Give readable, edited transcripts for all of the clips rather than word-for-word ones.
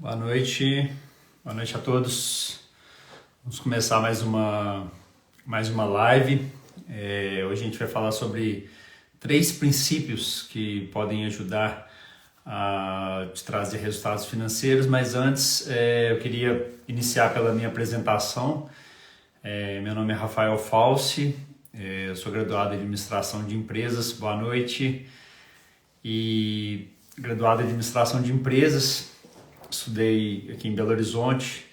Boa noite a todos. Vamos começar mais uma live. Hoje a gente vai falar sobre 3 princípios que podem ajudar a te trazer resultados financeiros, mas antes eu queria iniciar pela minha apresentação. Meu nome é Rafael Falsi, eu sou graduado em Administração de Empresas, boa noite, e graduado em Administração de Empresas. Estudei aqui em Belo Horizonte.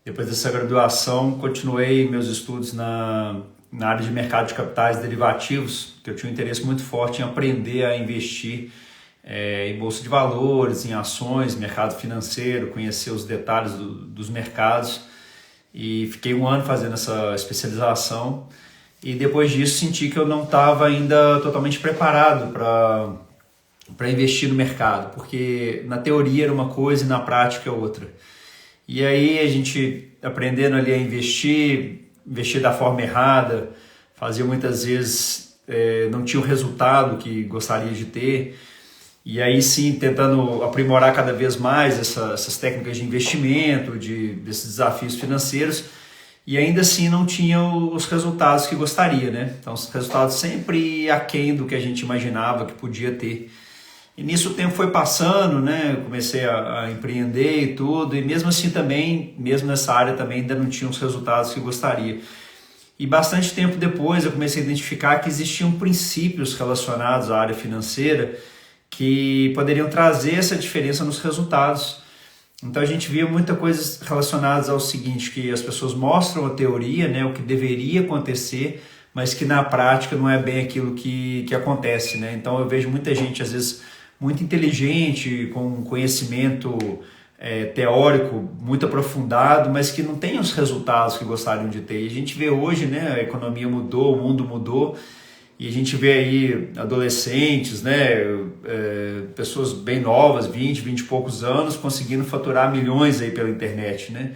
Depois dessa graduação, continuei meus estudos na área de mercado de capitais derivativos, que eu tinha um interesse muito forte em aprender a investir em bolsa de valores, em ações, mercado financeiro, conhecer os detalhes dos mercados. E fiquei 1 ano fazendo essa especialização. E depois disso senti que eu não estava ainda totalmente preparado para investir no mercado, porque na teoria era uma coisa e na prática é outra. E aí a gente aprendendo ali a investir da forma errada, fazia muitas vezes, não tinha o resultado que gostaria de ter, e aí sim tentando aprimorar cada vez mais essas técnicas de investimento, desses desafios financeiros, e ainda assim não tinha os resultados que gostaria, né? Então os resultados sempre aquém do que a gente imaginava que podia ter. E nisso o tempo foi passando, né? Eu comecei a empreender e tudo, e mesmo assim também, mesmo nessa área também ainda não tinha os resultados que gostaria. E bastante tempo depois eu comecei a identificar que existiam princípios relacionados à área financeira que poderiam trazer essa diferença nos resultados. Então a gente via muita coisa relacionada ao seguinte, que as pessoas mostram a teoria, né? O que deveria acontecer, mas que na prática não é bem aquilo que acontece, né? Então eu vejo muita gente, às vezes, muito inteligente, com conhecimento teórico muito aprofundado, mas que não tem os resultados que gostariam de ter. E a gente vê hoje, né, a economia mudou, o mundo mudou, e a gente vê aí adolescentes, né, pessoas bem novas, 20 e poucos anos, conseguindo faturar milhões aí pela internet, né?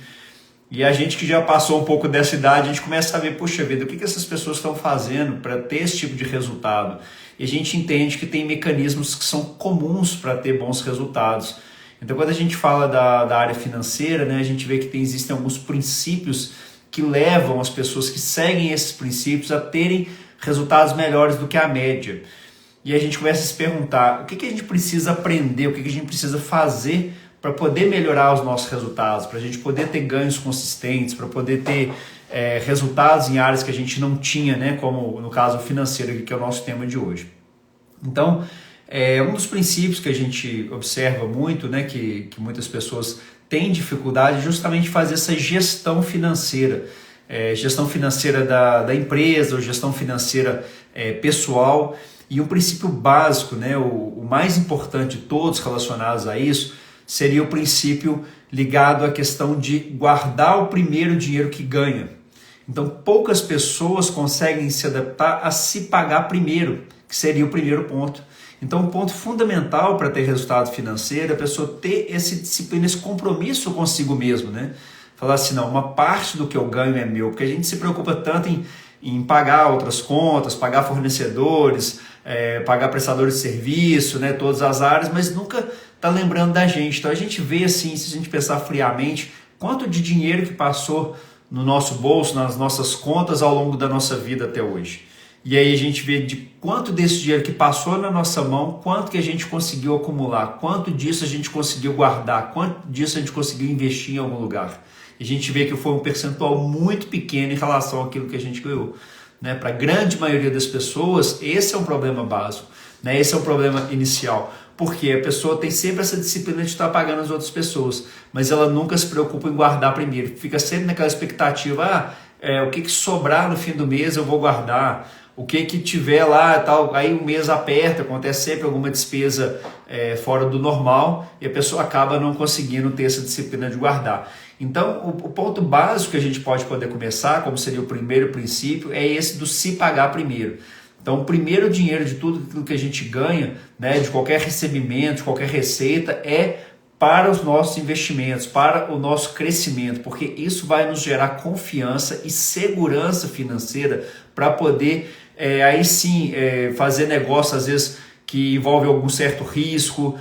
E a gente que já passou um pouco dessa idade, a gente começa a ver, puxa vida, o que essas pessoas estão fazendo para ter esse tipo de resultado? E a gente entende que tem mecanismos que são comuns para ter bons resultados. Então, quando a gente fala da área financeira, né, a gente vê que existem alguns princípios que levam as pessoas que seguem esses princípios a terem resultados melhores do que a média. E a gente começa a se perguntar, o que a gente precisa aprender, o que a gente precisa fazer para poder melhorar os nossos resultados, para a gente poder ter ganhos consistentes, para poder ter resultados em áreas que a gente não tinha, né, como no caso financeiro, que é o nosso tema de hoje. Então, um dos princípios que a gente observa muito, né, que muitas pessoas têm dificuldade, é justamente fazer essa gestão financeira da empresa, ou gestão financeira pessoal. E um princípio básico, né, o mais importante de todos relacionados a isso, seria o princípio ligado à questão de guardar o primeiro dinheiro que ganha. Então, poucas pessoas conseguem se adaptar a se pagar primeiro, que seria o primeiro ponto. Então, um ponto fundamental para ter resultado financeiro é a pessoa ter essa disciplina, esse compromisso consigo mesmo, né? Falar assim, não, uma parte do que eu ganho é meu, porque a gente se preocupa tanto em pagar outras contas, pagar fornecedores, pagar prestadores de serviço, né, todas as áreas, mas nunca está lembrando da gente. Então a gente vê assim, se a gente pensar friamente, quanto de dinheiro que passou no nosso bolso, nas nossas contas ao longo da nossa vida até hoje. E aí a gente vê de quanto desse dinheiro que passou na nossa mão, quanto que a gente conseguiu acumular, quanto disso a gente conseguiu guardar, quanto disso a gente conseguiu investir em algum lugar. E a gente vê que foi um percentual muito pequeno em relação àquilo que a gente ganhou. Né? Para a grande maioria das pessoas, esse é um problema básico, né? Esse é o problema inicial. Porque a pessoa tem sempre essa disciplina de estar pagando as outras pessoas, mas ela nunca se preocupa em guardar primeiro. Fica sempre naquela expectativa, o que sobrar no fim do mês eu vou guardar, o que tiver lá, tal, aí o mês aperta, acontece sempre alguma despesa fora do normal e a pessoa acaba não conseguindo ter essa disciplina de guardar. Então, o ponto básico que a gente pode poder começar, como seria o primeiro princípio, é esse do se pagar primeiro. Então, o primeiro dinheiro de tudo aquilo que a gente ganha, né, de qualquer recebimento, de qualquer receita, é para os nossos investimentos, para o nosso crescimento, porque isso vai nos gerar confiança e segurança financeira para poder, aí sim, fazer negócio, às vezes, que envolve algum certo risco,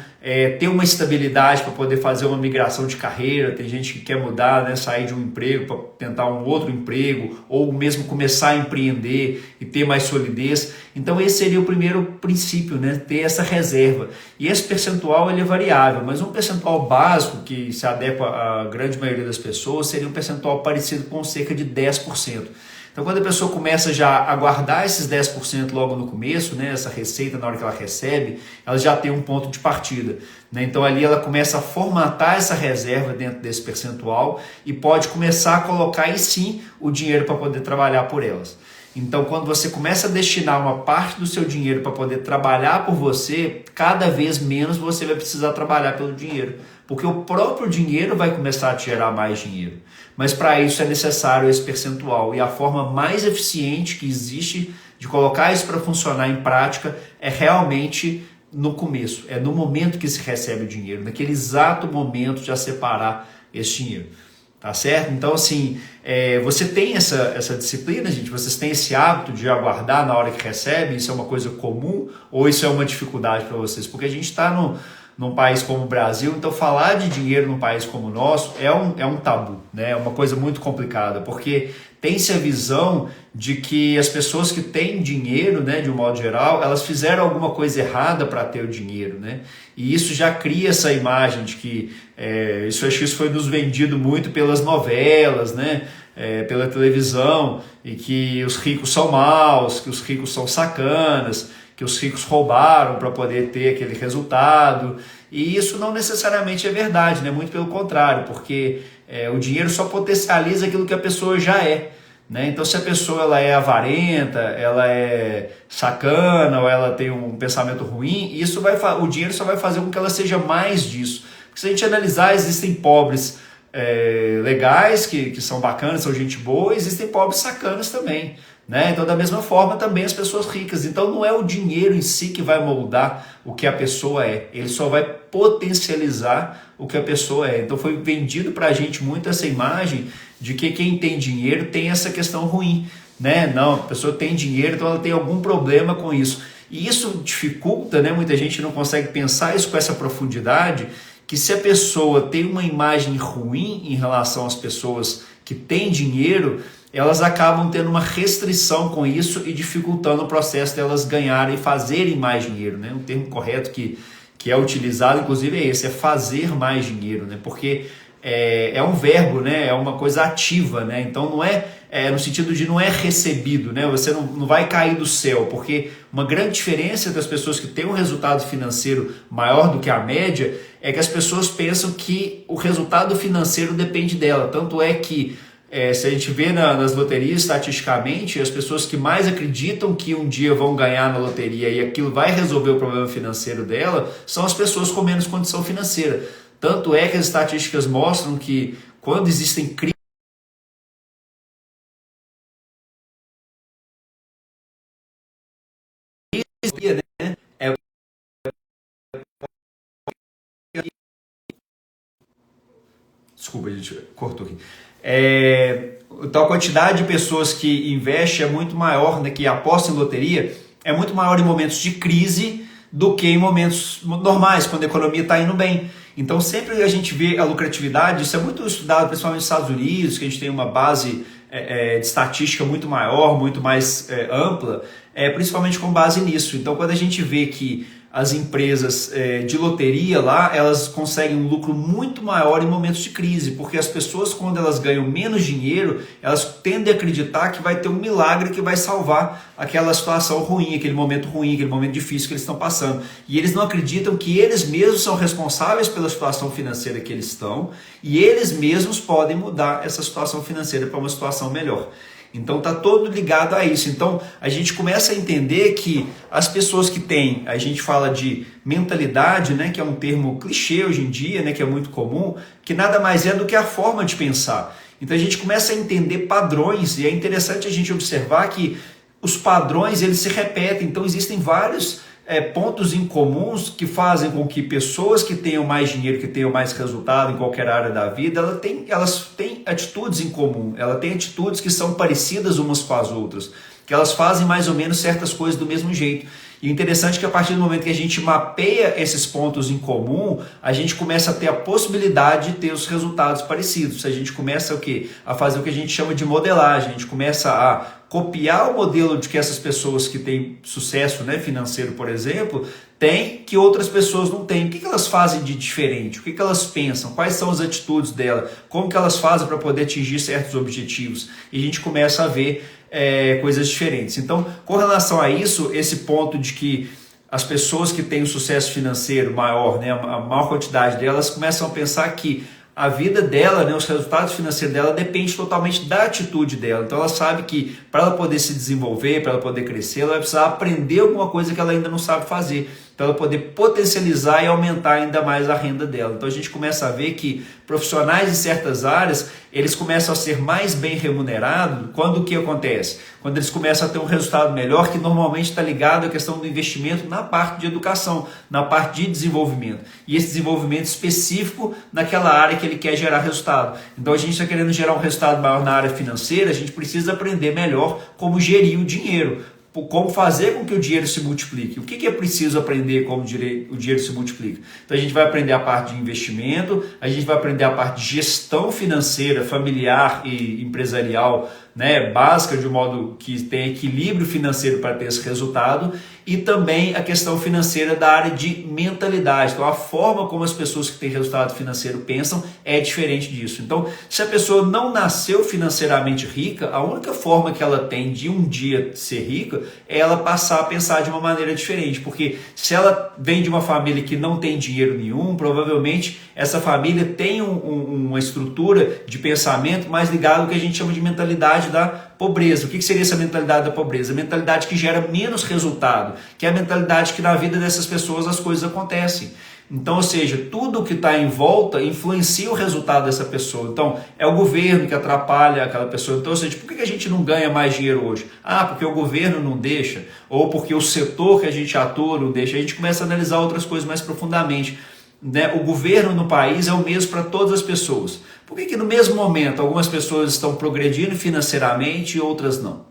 ter uma estabilidade para poder fazer uma migração de carreira. Tem gente que quer mudar, né, sair de um emprego para tentar um outro emprego, ou mesmo começar a empreender e ter mais solidez. Então esse seria o primeiro princípio, né, ter essa reserva. E esse percentual ele é variável, mas um percentual básico que se adequa à grande maioria das pessoas seria um percentual parecido com cerca de 10%. Então, quando a pessoa começa já a guardar esses 10% logo no começo, né, essa receita na hora que ela recebe, ela já tem um ponto de partida, né? Então, ali ela começa a formatar essa reserva dentro desse percentual e pode começar a colocar aí sim o dinheiro para poder trabalhar por elas. Então, quando você começa a destinar uma parte do seu dinheiro para poder trabalhar por você, cada vez menos você vai precisar trabalhar pelo dinheiro, porque o próprio dinheiro vai começar a te gerar mais dinheiro. Mas para isso é necessário esse percentual, e a forma mais eficiente que existe de colocar isso para funcionar em prática é realmente no começo, é no momento que se recebe o dinheiro, naquele exato momento de separar esse dinheiro. Tá certo? Então, assim, você tem essa disciplina, gente? Vocês têm esse hábito de aguardar na hora que recebe? Isso é uma coisa comum ou isso é uma dificuldade para vocês? Porque a gente está num país como o Brasil, então falar de dinheiro num país como o nosso é um tabu, né? É uma coisa muito complicada, porque tem-se a visão de que as pessoas que têm dinheiro, né, de um modo geral, elas fizeram alguma coisa errada para ter o dinheiro, né? E isso já cria essa imagem de que acho que isso foi nos vendido muito pelas novelas, né? Pela televisão, e que os ricos são maus, que os ricos são sacanas, que os ricos roubaram para poder ter aquele resultado. E isso não necessariamente é verdade, né? Muito pelo contrário, porque o dinheiro só potencializa aquilo que a pessoa já é, né? Então, se a pessoa ela é avarenta, ela é sacana, ou ela tem um pensamento ruim, o dinheiro só vai fazer com que ela seja mais disso. Porque se a gente analisar, existem pobres legais, que são bacanas, são gente boa, existem pobres sacanas também, né? Então, da mesma forma, também as pessoas ricas. Então, não é o dinheiro em si que vai moldar o que a pessoa é, ele só vai potencializar o que a pessoa é. Então, foi vendido para a gente muito essa imagem de que quem tem dinheiro tem essa questão ruim, né? Não, a pessoa tem dinheiro, então ela tem algum problema com isso. E isso dificulta, né? Muita gente não consegue pensar isso com essa profundidade, que se a pessoa tem uma imagem ruim em relação às pessoas que têm dinheiro, elas acabam tendo uma restrição com isso e dificultando o processo delas ganharem e fazerem mais dinheiro, né? Um termo correto que é utilizado, inclusive, é esse, é fazer mais dinheiro, né? Porque é um verbo, né? É uma coisa ativa, né? Então não é no sentido de não é recebido, né? Você não vai cair do céu, porque uma grande diferença das pessoas que têm um resultado financeiro maior do que a média é que as pessoas pensam que o resultado financeiro depende dela. Tanto é que se a gente vê nas loterias, estatisticamente, as pessoas que mais acreditam que um dia vão ganhar na loteria e aquilo vai resolver o problema financeiro dela, são as pessoas com menos condição financeira. Tanto é que as estatísticas mostram que quando existem crises, né, desculpa, a gente cortou aqui. Então a quantidade de pessoas que investem é muito maior, né, que apostam em loteria, é muito maior em momentos de crise do que em momentos normais, quando a economia está indo bem. Então sempre a gente vê a lucratividade, isso é muito estudado principalmente nos Estados Unidos, que a gente tem uma base de estatística muito maior, muito mais ampla, principalmente com base nisso. Então quando a gente vê que as empresas de loteria lá, elas conseguem um lucro muito maior em momentos de crise, porque as pessoas, quando elas ganham menos dinheiro, elas tendem a acreditar que vai ter um milagre que vai salvar aquela situação ruim, aquele momento difícil que eles estão passando. E eles não acreditam que eles mesmos são responsáveis pela situação financeira que eles estão, e eles mesmos podem mudar essa situação financeira para uma situação melhor. Então está todo ligado a isso. Então a gente começa a entender que as pessoas que têm, a gente fala de mentalidade, né, que é um termo clichê hoje em dia, né, que é muito comum, que nada mais é do que a forma de pensar. Então a gente começa a entender padrões, e é interessante a gente observar que os padrões eles se repetem. Então existem vários pontos em comuns que fazem com que pessoas que tenham mais dinheiro, que tenham mais resultado em qualquer área da vida, elas têm atitudes em comum, elas têm atitudes que são parecidas umas com as outras, que elas fazem mais ou menos certas coisas do mesmo jeito. E o interessante é que a partir do momento que a gente mapeia esses pontos em comum, a gente começa a ter a possibilidade de ter os resultados parecidos. A gente começa a fazer o que a gente chama de modelagem, a gente começa a copiar o modelo de que essas pessoas que têm sucesso, né, financeiro, por exemplo, têm, que outras pessoas não têm. O que elas fazem de diferente? O que elas pensam? Quais são as atitudes dela? Como que elas fazem para poder atingir certos objetivos? E a gente começa a ver coisas diferentes. Então, com relação a isso, esse ponto de que as pessoas que têm um sucesso financeiro maior, né, a maior quantidade delas, começam a pensar que a vida dela, né, os resultados financeiros dela depende totalmente da atitude dela. Então ela sabe que para ela poder se desenvolver, para ela poder crescer, ela vai precisar aprender alguma coisa que ela ainda não sabe fazer, para ela poder potencializar e aumentar ainda mais a renda dela. Então a gente começa a ver que profissionais em certas áreas, eles começam a ser mais bem remunerados quando o que acontece? Quando eles começam a ter um resultado melhor, que normalmente está ligado à questão do investimento na parte de educação, na parte de desenvolvimento. E esse desenvolvimento específico naquela área que ele quer gerar resultado. Então a gente está querendo gerar um resultado maior na área financeira, a gente precisa aprender melhor como gerir o dinheiro, como fazer com que o dinheiro se multiplique. O que é preciso aprender como o dinheiro se multiplica? Então a gente vai aprender a parte de investimento, a gente vai aprender a parte de gestão financeira, familiar e empresarial, né, básica, de um modo que tenha equilíbrio financeiro para ter esse resultado, e também a questão financeira da área de mentalidade. Então a forma como as pessoas que têm resultado financeiro pensam é diferente disso. Então, se a pessoa não nasceu financeiramente rica, a única forma que ela tem de um dia ser rica é ela passar a pensar de uma maneira diferente, porque se ela vem de uma família que não tem dinheiro nenhum, provavelmente essa família tem uma estrutura de pensamento mais ligada ao que a gente chama de mentalidade da pobreza. O que seria essa mentalidade da pobreza? A mentalidade que gera menos resultado, que é a mentalidade que na vida dessas pessoas as coisas acontecem. Então, ou seja, tudo que está em volta influencia o resultado dessa pessoa. Então, é o governo que atrapalha aquela pessoa. Então, ou seja, por que a gente não ganha mais dinheiro hoje? Ah, porque o governo não deixa, ou porque o setor que a gente atua não deixa. A gente começa a analisar outras coisas mais profundamente. Né? O governo no país é o mesmo para todas as pessoas. Por que no mesmo momento algumas pessoas estão progredindo financeiramente e outras não?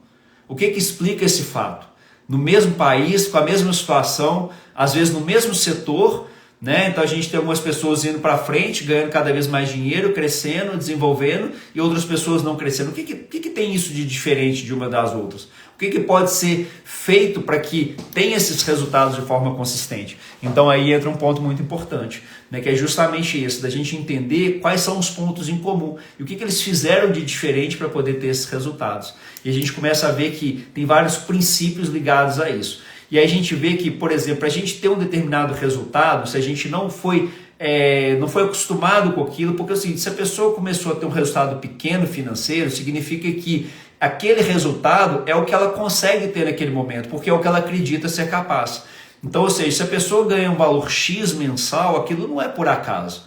O que explica esse fato? No mesmo país, com a mesma situação, às vezes no mesmo setor, né? Então a gente tem algumas pessoas indo para frente, ganhando cada vez mais dinheiro, crescendo, desenvolvendo, e outras pessoas não crescendo. O que tem isso de diferente de uma das outras? O que pode ser feito para que tenha esses resultados de forma consistente? Então aí entra um ponto muito importante, né, que é justamente esse, da gente entender quais são os pontos em comum e o que eles fizeram de diferente para poder ter esses resultados. E a gente começa a ver que tem vários princípios ligados a isso. E aí a gente vê que, por exemplo, para a gente ter um determinado resultado, se a gente não foi acostumado com aquilo, porque assim, se a pessoa começou a ter um resultado pequeno financeiro, significa que aquele resultado é o que ela consegue ter naquele momento, porque é o que ela acredita ser capaz. Então, ou seja, se a pessoa ganha um valor X mensal, aquilo não é por acaso.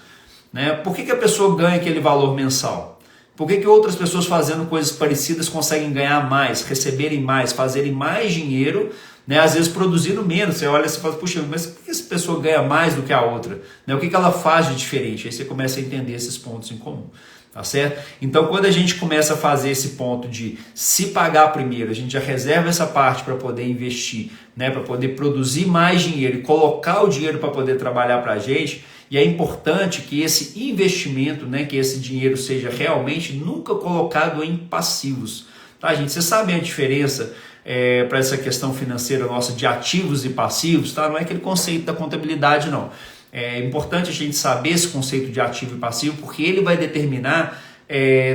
Né? Por que a pessoa ganha aquele valor mensal? Por que outras pessoas fazendo coisas parecidas conseguem ganhar mais, receberem mais, fazerem mais dinheiro, né? Às vezes produzindo menos? Você olha e fala, puxa, mas por que essa pessoa ganha mais do que a outra? Né? O que ela faz de diferente? Aí você começa a entender esses pontos em comum. Tá certo? Então, quando a gente começa a fazer esse ponto de se pagar primeiro, a gente já reserva essa parte para poder investir, né, para poder produzir mais dinheiro e colocar o dinheiro para poder trabalhar para a gente. E é importante que esse investimento, né, que esse dinheiro seja realmente nunca colocado em passivos. Tá, gente? Vocês sabem a diferença para essa questão financeira nossa de ativos e passivos? Tá? Não é aquele conceito da contabilidade, não. É importante a gente saber esse conceito de ativo e passivo, porque ele vai determinar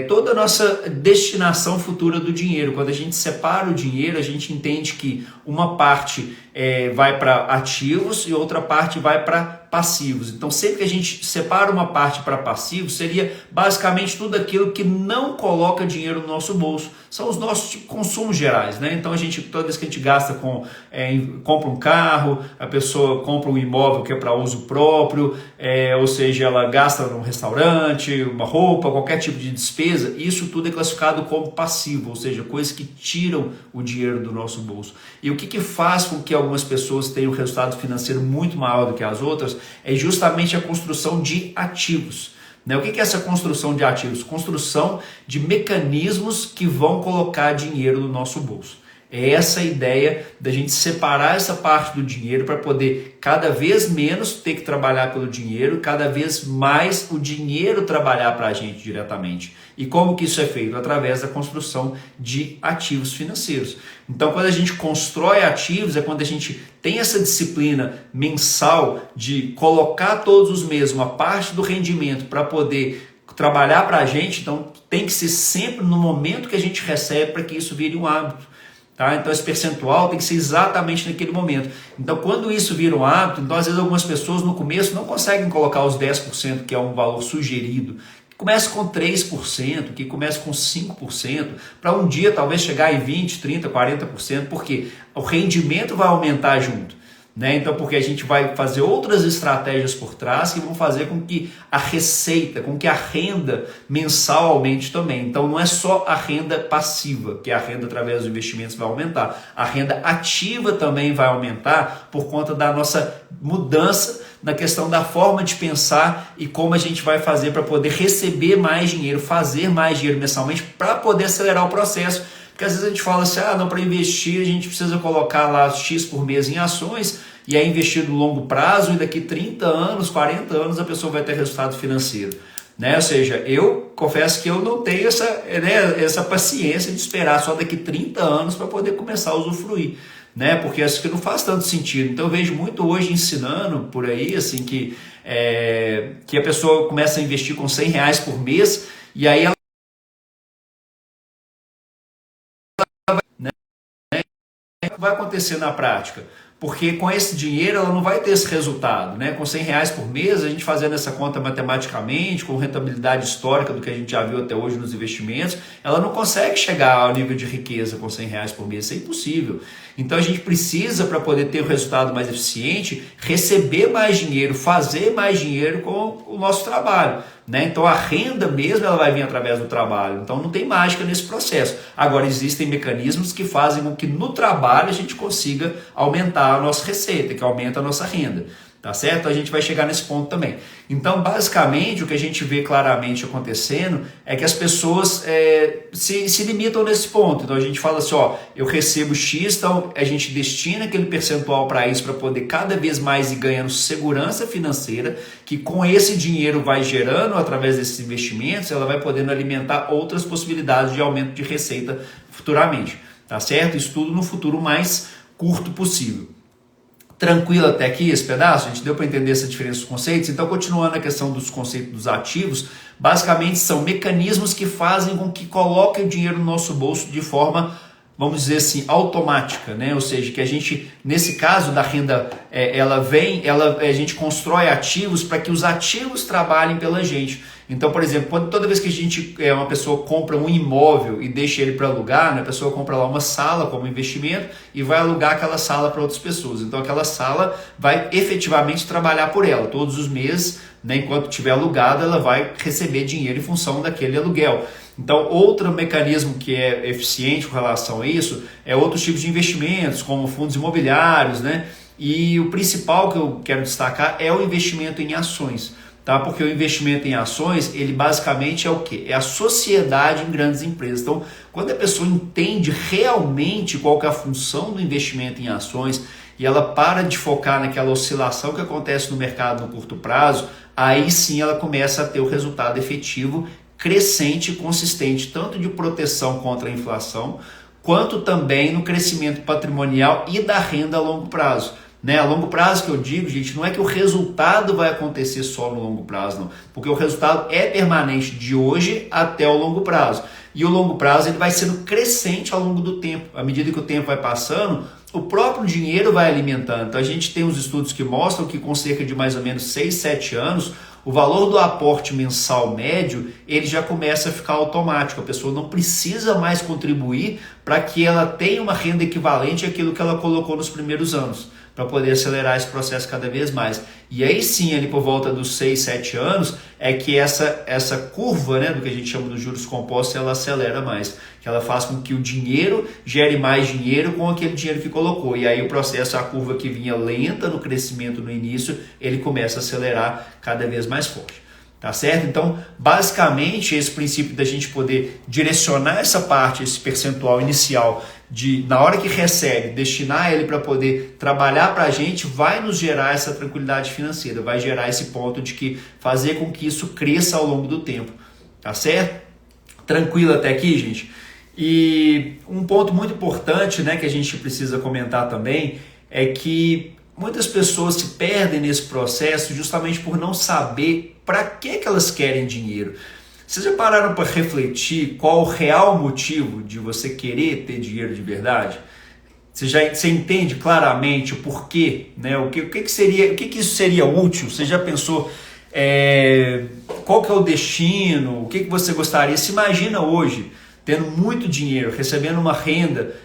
toda a nossa destinação futura do dinheiro. Quando a gente separa o dinheiro, a gente entende que uma parte vai para ativos e outra parte vai para passivos. Então, sempre que a gente separa uma parte para passivos, seria basicamente tudo aquilo que não coloca dinheiro no nosso bolso. São os nossos consumos gerais, né? Então, toda vez que a gente gasta compra um carro, a pessoa compra um imóvel que é para uso próprio, ou seja, ela gasta num restaurante, uma roupa, qualquer tipo de despesa, isso tudo é classificado como passivo, ou seja, coisas que tiram o dinheiro do nosso bolso. E o que faz com que algumas pessoas tenham um resultado financeiro muito maior do que as outras é justamente a construção de ativos. Né? O que é essa construção de ativos? Construção de mecanismos que vão colocar dinheiro no nosso bolso. É essa a ideia da gente separar essa parte do dinheiro para poder cada vez menos ter que trabalhar pelo dinheiro, cada vez mais o dinheiro trabalhar para a gente diretamente. E como que isso é feito? Através da construção de ativos financeiros. Então, quando a gente constrói ativos, é quando a gente tem essa disciplina mensal de colocar todos os meses uma parte do rendimento para poder trabalhar para a gente. Então, tem que ser sempre no momento que a gente recebe para que isso vire um hábito. Tá? Então esse percentual tem que ser exatamente naquele momento. Então quando isso vira um hábito, então às vezes algumas pessoas no começo não conseguem colocar os 10%, que é um valor sugerido. Começa com 3%, que começa com 5%, para um dia talvez chegar em 20%, 30%, 40%, porque o rendimento vai aumentar junto. Né? Então, porque a gente vai fazer outras estratégias por trás que vão fazer com que a receita, com que a renda mensal aumente também. Então, não é só a renda passiva, que a renda através dos investimentos vai aumentar. A renda ativa também vai aumentar por conta da nossa mudança na questão da forma de pensar e como a gente vai fazer para poder receber mais dinheiro, fazer mais dinheiro mensalmente para poder acelerar o processo. Porque às vezes a gente fala assim, não, para investir a gente precisa colocar lá X por mês em ações e é investido no longo prazo e daqui 30 anos, 40 anos a pessoa vai ter resultado financeiro. Né? Ou seja, eu confesso que eu não tenho essa paciência de esperar só daqui 30 anos para poder começar a usufruir. Né? Porque acho que não faz tanto sentido. Então eu vejo muito hoje ensinando por aí assim, que a pessoa começa a investir com R$100 por mês e aí ela vai acontecer na prática, porque com esse dinheiro ela não vai ter esse resultado, né? Com R$100 por mês, a gente fazendo essa conta matematicamente, com rentabilidade histórica do que a gente já viu até hoje nos investimentos, ela não consegue chegar ao nível de riqueza com R$100 por mês, isso é impossível. Então a gente precisa, para poder ter o resultado mais eficiente, receber mais dinheiro, fazer mais dinheiro com o nosso trabalho. Né? Então a renda mesmo ela vai vir através do trabalho, então não tem mágica nesse processo. Agora existem mecanismos que fazem com que no trabalho a gente consiga aumentar a nossa receita, que aumenta a nossa renda. Tá certo? A gente vai chegar nesse ponto também. Então, basicamente, o que a gente vê claramente acontecendo é que as pessoas se limitam nesse ponto. Então, a gente fala assim, eu recebo X, então a gente destina aquele percentual para isso, para poder cada vez mais ir ganhando segurança financeira, que com esse dinheiro vai gerando, através desses investimentos, ela vai podendo alimentar outras possibilidades de aumento de receita futuramente. Tá certo? Isso tudo no futuro mais curto possível. Tranquilo até aqui esse pedaço? A gente deu para entender essa diferença dos conceitos? Então, continuando a questão dos conceitos dos ativos, basicamente são mecanismos que fazem com que coloquem o dinheiro no nosso bolso de forma, vamos dizer assim, automática, né? Ou seja, que a gente, nesse caso da renda, a gente constrói ativos para que os ativos trabalhem pela gente. Então, por exemplo, toda vez que uma pessoa compra um imóvel e deixa ele para alugar, né, a pessoa compra lá uma sala como investimento e vai alugar aquela sala para outras pessoas. Então, aquela sala vai efetivamente trabalhar por ela. Todos os meses, né, enquanto estiver alugada, ela vai receber dinheiro em função daquele aluguel. Então, outro mecanismo que é eficiente com relação a isso é outros tipos de investimentos, como fundos imobiliários, né? E o principal que eu quero destacar é o investimento em ações. Tá? Porque o investimento em ações, ele basicamente é o quê? É a sociedade em grandes empresas. Então, quando a pessoa entende realmente qual que é a função do investimento em ações e ela para de focar naquela oscilação que acontece no mercado no curto prazo, aí sim ela começa a ter o resultado efetivo, crescente e consistente, tanto de proteção contra a inflação, quanto também no crescimento patrimonial e da renda a longo prazo. Né? A longo prazo que eu digo, gente, não é que o resultado vai acontecer só no longo prazo, não. Porque o resultado é permanente de hoje até o longo prazo. E o longo prazo ele vai sendo crescente ao longo do tempo. À medida que o tempo vai passando, o próprio dinheiro vai alimentando. Então a gente tem uns estudos que mostram que com cerca de mais ou menos 6, 7 anos, o valor do aporte mensal médio, ele já começa a ficar automático. A pessoa não precisa mais contribuir para que ela tenha uma renda equivalente àquilo que ela colocou nos primeiros anos, para poder acelerar esse processo cada vez mais. E aí sim, ali por volta dos 6, 7 anos, é que essa curva, né, do que a gente chama dos juros compostos, ela acelera mais. Que ela faz com que o dinheiro gere mais dinheiro com aquele dinheiro que colocou. E aí o processo, a curva que vinha lenta no crescimento no início, ele começa a acelerar cada vez mais forte. tá certo? Então, basicamente, esse princípio da gente poder direcionar essa parte, esse percentual inicial, na hora que recebe, destinar ele para poder trabalhar para a gente, vai nos gerar essa tranquilidade financeira, vai gerar esse ponto de que fazer com que isso cresça ao longo do tempo, tá certo? Tranquilo até aqui, gente? E um ponto muito importante, né, que a gente precisa comentar também é que muitas pessoas se perdem nesse processo justamente por não saber para que elas querem dinheiro. Vocês já pararam para refletir qual o real motivo de você querer ter dinheiro de verdade? Você entende claramente o porquê, né? O que isso seria útil? Você já pensou qual que é o destino? O que você gostaria? Se imagina hoje tendo muito dinheiro, recebendo uma renda,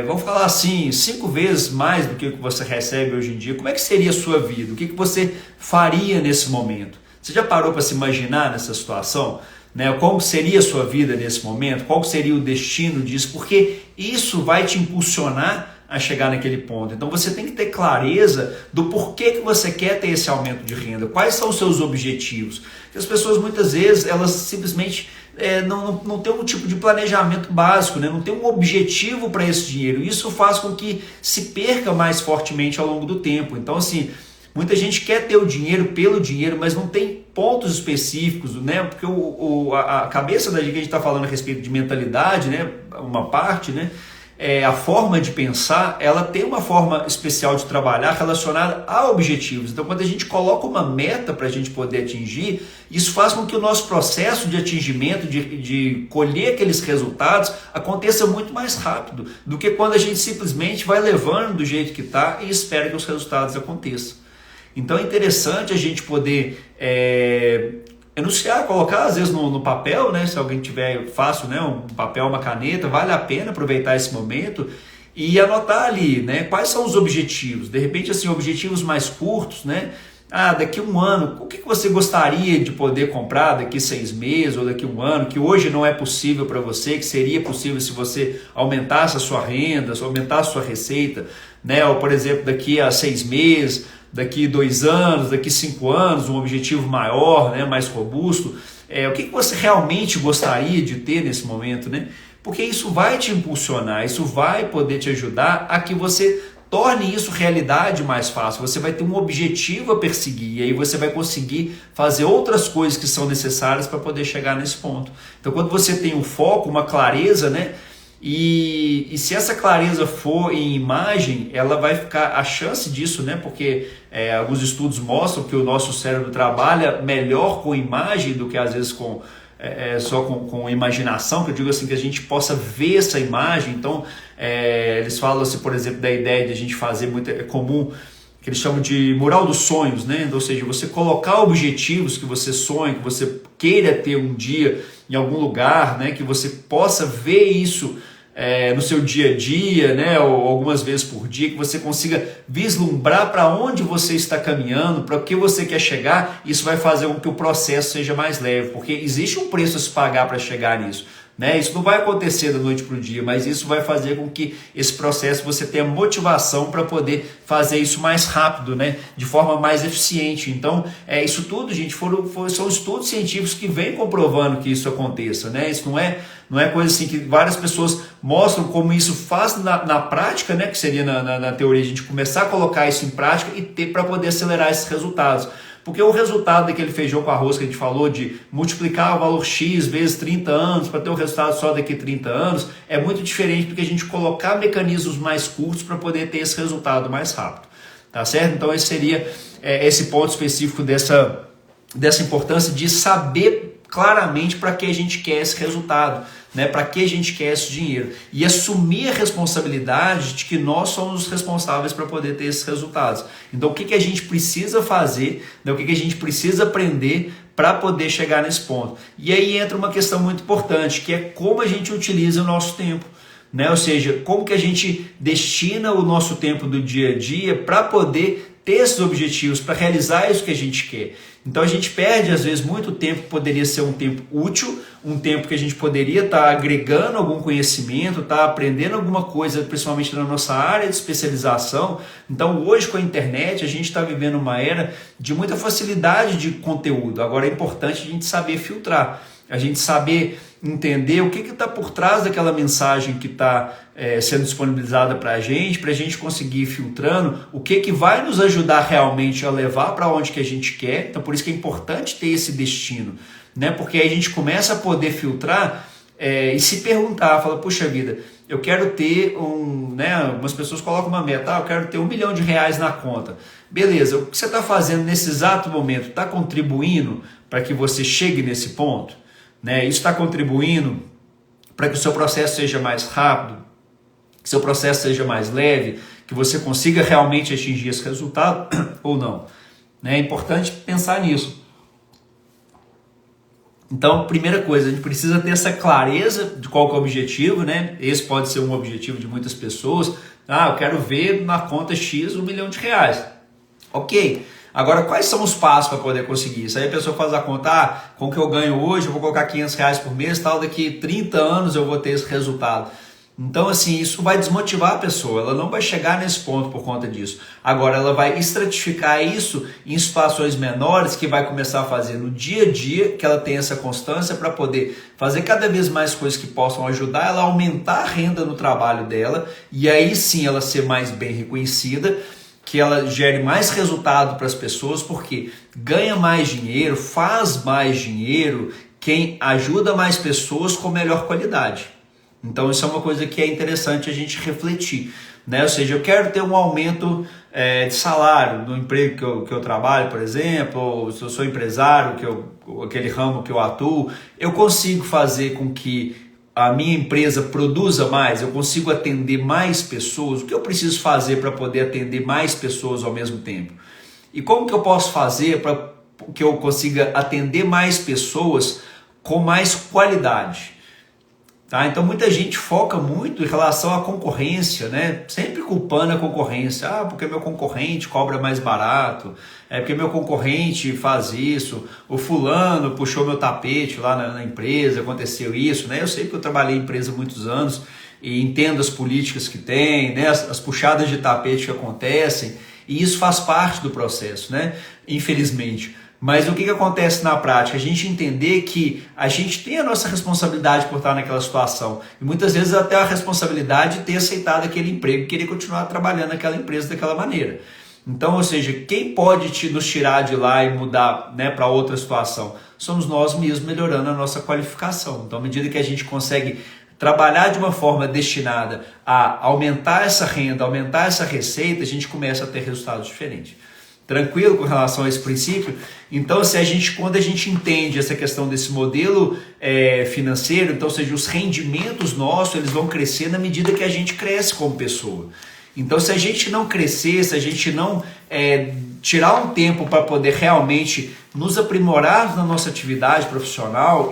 vamos falar assim, 5 vezes mais do que o que você recebe hoje em dia. Como é que seria a sua vida? O que você faria nesse momento? Você já parou para se imaginar nessa situação? Né? Como seria a sua vida nesse momento? Qual seria o destino disso? Porque isso vai te impulsionar a chegar naquele ponto. Então você tem que ter clareza do porquê que você quer ter esse aumento de renda. Quais são os seus objetivos? Porque as pessoas muitas vezes elas simplesmente não tem um tipo de planejamento básico, né? Não tem um objetivo para esse dinheiro. Isso faz com que se perca mais fortemente ao longo do tempo. Então assim, muita gente quer ter o dinheiro pelo dinheiro, mas não tem pontos específicos, né? Porque a cabeça da gente, que a gente está falando a respeito de mentalidade, né? Uma parte, né? A forma de pensar, ela tem uma forma especial de trabalhar relacionada a objetivos. Então, quando a gente coloca uma meta para a gente poder atingir, isso faz com que o nosso processo de atingimento, de colher aqueles resultados, aconteça muito mais rápido do que quando a gente simplesmente vai levando do jeito que está e espera que os resultados aconteçam. Então é interessante a gente poder enunciar, colocar às vezes no papel, né? Se alguém tiver fácil, né? Um papel, uma caneta, vale a pena aproveitar esse momento e anotar ali, né? Quais são os objetivos? De repente, assim, objetivos mais curtos, né? Daqui a um ano, o que você gostaria de poder comprar daqui 6 meses ou daqui a um ano, que hoje não é possível para você, que seria possível se você aumentasse a sua renda, se aumentasse a sua receita, né? Ou, por exemplo, daqui a 6 meses, daqui 2 anos, daqui 5 anos, um objetivo maior, né, mais robusto. O que você realmente gostaria de ter nesse momento, né? Porque isso vai te impulsionar, isso vai poder te ajudar a que você torne isso realidade mais fácil. Você vai ter um objetivo a perseguir e aí você vai conseguir fazer outras coisas que são necessárias para poder chegar nesse ponto. Então, quando você tem um foco, uma clareza, né? E se essa clareza for em imagem, ela vai ficar, a chance disso, né? Porque alguns estudos mostram que o nosso cérebro trabalha melhor com imagem do que às vezes só com imaginação, que eu digo assim, que a gente possa ver essa imagem. Então, eles falam assim, por exemplo, da ideia de a gente fazer muito, é comum, que eles chamam de mural dos sonhos, né? Ou seja, você colocar objetivos que você sonha, que você queira ter um dia em algum lugar, né? Que você possa ver isso no seu dia a dia, né? Ou algumas vezes por dia, que você consiga vislumbrar para onde você está caminhando, para o que você quer chegar. Isso vai fazer com que o processo seja mais leve, porque existe um preço a se pagar para chegar nisso. Né? Isso não vai acontecer da noite para o dia, mas isso vai fazer com que esse processo você tenha motivação para poder fazer isso mais rápido, né? De forma mais eficiente. Então, isso tudo, gente, são estudos científicos que vêm comprovando que isso aconteça. Né? Isso não é coisa assim que várias pessoas mostram como isso faz na prática, né? Que seria na teoria a gente começar a colocar isso em prática e ter para poder acelerar esses resultados. Porque o resultado daquele feijão com arroz que a gente falou de multiplicar o valor X vezes 30 anos para ter um resultado só daqui a 30 anos é muito diferente do que a gente colocar mecanismos mais curtos para poder ter esse resultado mais rápido. Tá certo? Então esse seria esse ponto específico dessa importância de saber claramente para que a gente quer esse resultado, né? Para que a gente quer esse dinheiro e assumir a responsabilidade de que nós somos os responsáveis para poder ter esses resultados. Então o que a gente precisa fazer, né? O que a gente precisa aprender para poder chegar nesse ponto. E aí entra uma questão muito importante, que é como a gente utiliza o nosso tempo. Né? Ou seja, como que a gente destina o nosso tempo do dia a dia para poder ter esses objetivos, para realizar isso que a gente quer. Então a gente perde às vezes muito tempo que poderia ser um tempo útil, um tempo que a gente poderia estar agregando algum conhecimento, estar aprendendo alguma coisa, principalmente na nossa área de especialização. Então hoje com a internet a gente está vivendo uma era de muita facilidade de conteúdo. Agora é importante a gente saber filtrar, a gente saber entender o que está por trás daquela mensagem que está sendo disponibilizada para a gente conseguir ir filtrando o que vai nos ajudar realmente a levar para onde que a gente quer. Então por isso que é importante ter esse destino, né? Porque aí a gente começa a poder filtrar e se perguntar, fala, puxa vida, eu quero ter algumas pessoas colocam uma meta, eu quero ter R$1 milhão na conta. Beleza, o que você está fazendo nesse exato momento está contribuindo para que você chegue nesse ponto? Né? Isso está contribuindo para que o seu processo seja mais rápido, que o seu processo seja mais leve, que você consiga realmente atingir esse resultado ou não. Né? É importante pensar nisso. Então, primeira coisa, a gente precisa ter essa clareza de qual que é o objetivo, né? Esse pode ser um objetivo de muitas pessoas. Eu quero ver na conta X R$1 milhão. Ok. Agora, quais são os passos para poder conseguir isso? Aí a pessoa faz a conta, com o que eu ganho hoje, eu vou colocar R$500 por mês, daqui 30 anos eu vou ter esse resultado. Então, assim, isso vai desmotivar a pessoa, ela não vai chegar nesse ponto por conta disso. Agora, ela vai estratificar isso em situações menores, que vai começar a fazer no dia a dia, que ela tenha essa constância para poder fazer cada vez mais coisas que possam ajudar ela a aumentar a renda no trabalho dela, e aí sim ela ser mais bem reconhecida, que ela gere mais resultado para as pessoas, porque ganha mais dinheiro, faz mais dinheiro quem ajuda mais pessoas com melhor qualidade. Então isso é uma coisa que é interessante a gente refletir, né? Ou seja, eu quero ter um aumento de salário no emprego que eu trabalho, por exemplo, ou se eu sou empresário, aquele ramo que eu atuo, eu consigo fazer com que a minha empresa produza mais, eu consigo atender mais pessoas. O que eu preciso fazer para poder atender mais pessoas ao mesmo tempo? E como que eu posso fazer para que eu consiga atender mais pessoas com mais qualidade? Tá? Então muita gente foca muito em relação à concorrência, né? Sempre culpando a concorrência. Porque meu concorrente cobra mais barato, porque meu concorrente faz isso, o fulano puxou meu tapete lá na empresa, aconteceu isso, né? Eu sei que eu trabalhei em empresa há muitos anos e entendo as políticas que tem, né? As puxadas de tapete que acontecem, e isso faz parte do processo, né? Infelizmente. Mas o que acontece na prática? A gente entender que a gente tem a nossa responsabilidade por estar naquela situação. E muitas vezes até a responsabilidade de ter aceitado aquele emprego e querer continuar trabalhando naquela empresa daquela maneira. Então, ou seja, quem pode nos tirar de lá e mudar, né, para outra situação? Somos nós mesmos melhorando a nossa qualificação. Então, à medida que a gente consegue trabalhar de uma forma destinada a aumentar essa renda, aumentar essa receita, a gente começa a ter resultados diferentes. Tranquilo com relação a esse princípio? Então, quando a gente entende essa questão desse modelo financeiro, então, ou seja, os rendimentos nossos, eles vão crescer na medida que a gente cresce como pessoa. Então, se a gente não crescer, se a gente não tirar um tempo para poder realmente nos aprimorar na nossa atividade profissional,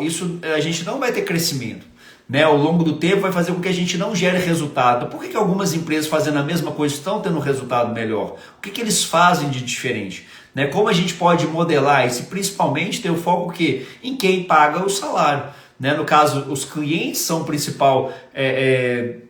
a gente não vai ter crescimento. Né, ao longo do tempo vai fazer com que a gente não gere resultado. Por que algumas empresas fazendo a mesma coisa estão tendo um resultado melhor? O que eles fazem de diferente? Né, como a gente pode modelar isso? E principalmente ter o foco em quem paga o salário. Né? No caso, os clientes são o principal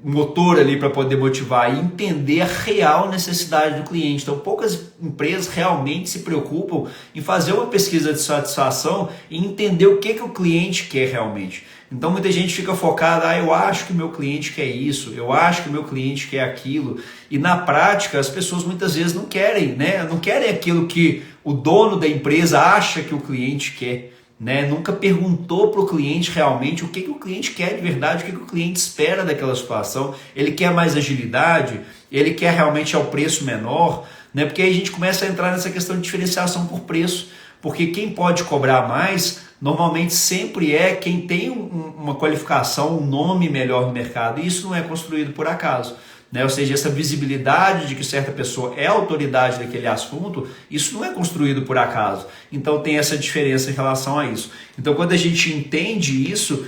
motor ali para poder motivar e entender a real necessidade do cliente. Então, poucas empresas realmente se preocupam em fazer uma pesquisa de satisfação e entender o que o cliente quer realmente. Então muita gente fica focada, eu acho que o meu cliente quer isso, eu acho que o meu cliente quer aquilo. E na prática as pessoas muitas vezes não querem, né? Não querem aquilo que o dono da empresa acha que o cliente quer. Né? Nunca perguntou para o cliente realmente o que o cliente quer de verdade, o que o cliente espera daquela situação. Ele quer mais agilidade, ele quer realmente ao preço menor, né? Porque aí a gente começa a entrar nessa questão de diferenciação por preço. Porque quem pode cobrar mais, normalmente sempre é quem tem uma qualificação, um nome melhor no mercado. E isso não é construído por acaso. Né? Ou seja, essa visibilidade de que certa pessoa é autoridade daquele assunto, isso não é construído por acaso. Então tem essa diferença em relação a isso. Então quando a gente entende isso,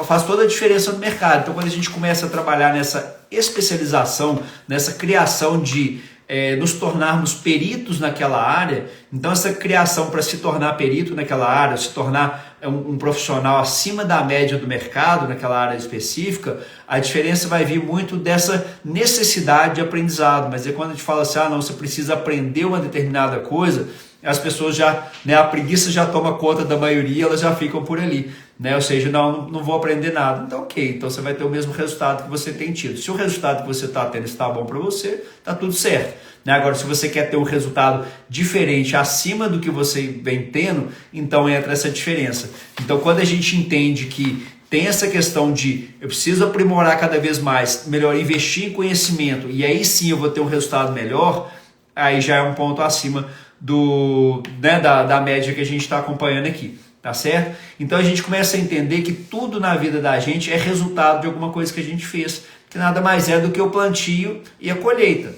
faz toda a diferença no mercado. Então quando a gente começa a trabalhar nessa especialização, nessa criação de nos tornarmos peritos naquela área. Então essa criação para se tornar perito naquela área, se tornar um profissional acima da média do mercado naquela área específica, a diferença vai vir muito dessa necessidade de aprendizado. Mas é quando a gente fala assim, não, você precisa aprender uma determinada coisa, as pessoas já, a preguiça já toma conta da maioria, elas já ficam por ali, ou seja, não vou aprender nada. Então ok, então você vai ter o mesmo resultado que você tem tido. Se o resultado que você está tendo está bom para você, está tudo certo. Agora, se você quer ter um resultado diferente, acima do que você vem tendo, então entra essa diferença. Então quando a gente entende que tem essa questão de eu preciso aprimorar cada vez mais, melhor investir em conhecimento, e aí sim eu vou ter um resultado melhor, aí já é um ponto acima da média que a gente está acompanhando aqui, tá certo? Então a gente começa a entender que tudo na vida da gente é resultado de alguma coisa que a gente fez, que nada mais é do que o plantio e a colheita,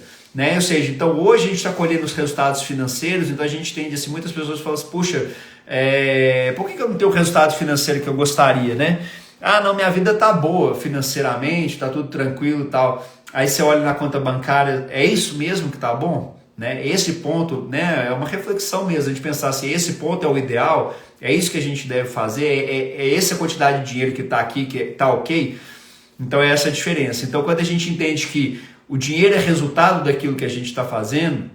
Ou seja, então hoje a gente está colhendo os resultados financeiros, então a gente tende assim, muitas pessoas falam assim, puxa, por que eu não tenho o resultado financeiro que eu gostaria, não, minha vida tá boa financeiramente, tá tudo tranquilo e tal. Aí você olha na conta bancária, é isso mesmo que tá bom? Esse ponto, é uma reflexão mesmo, a gente pensar assim, esse ponto é o ideal, é isso que a gente deve fazer, é essa quantidade de dinheiro que está aqui, que está ok? Então é essa a diferença. Então quando a gente entende que o dinheiro é resultado daquilo que a gente está fazendo,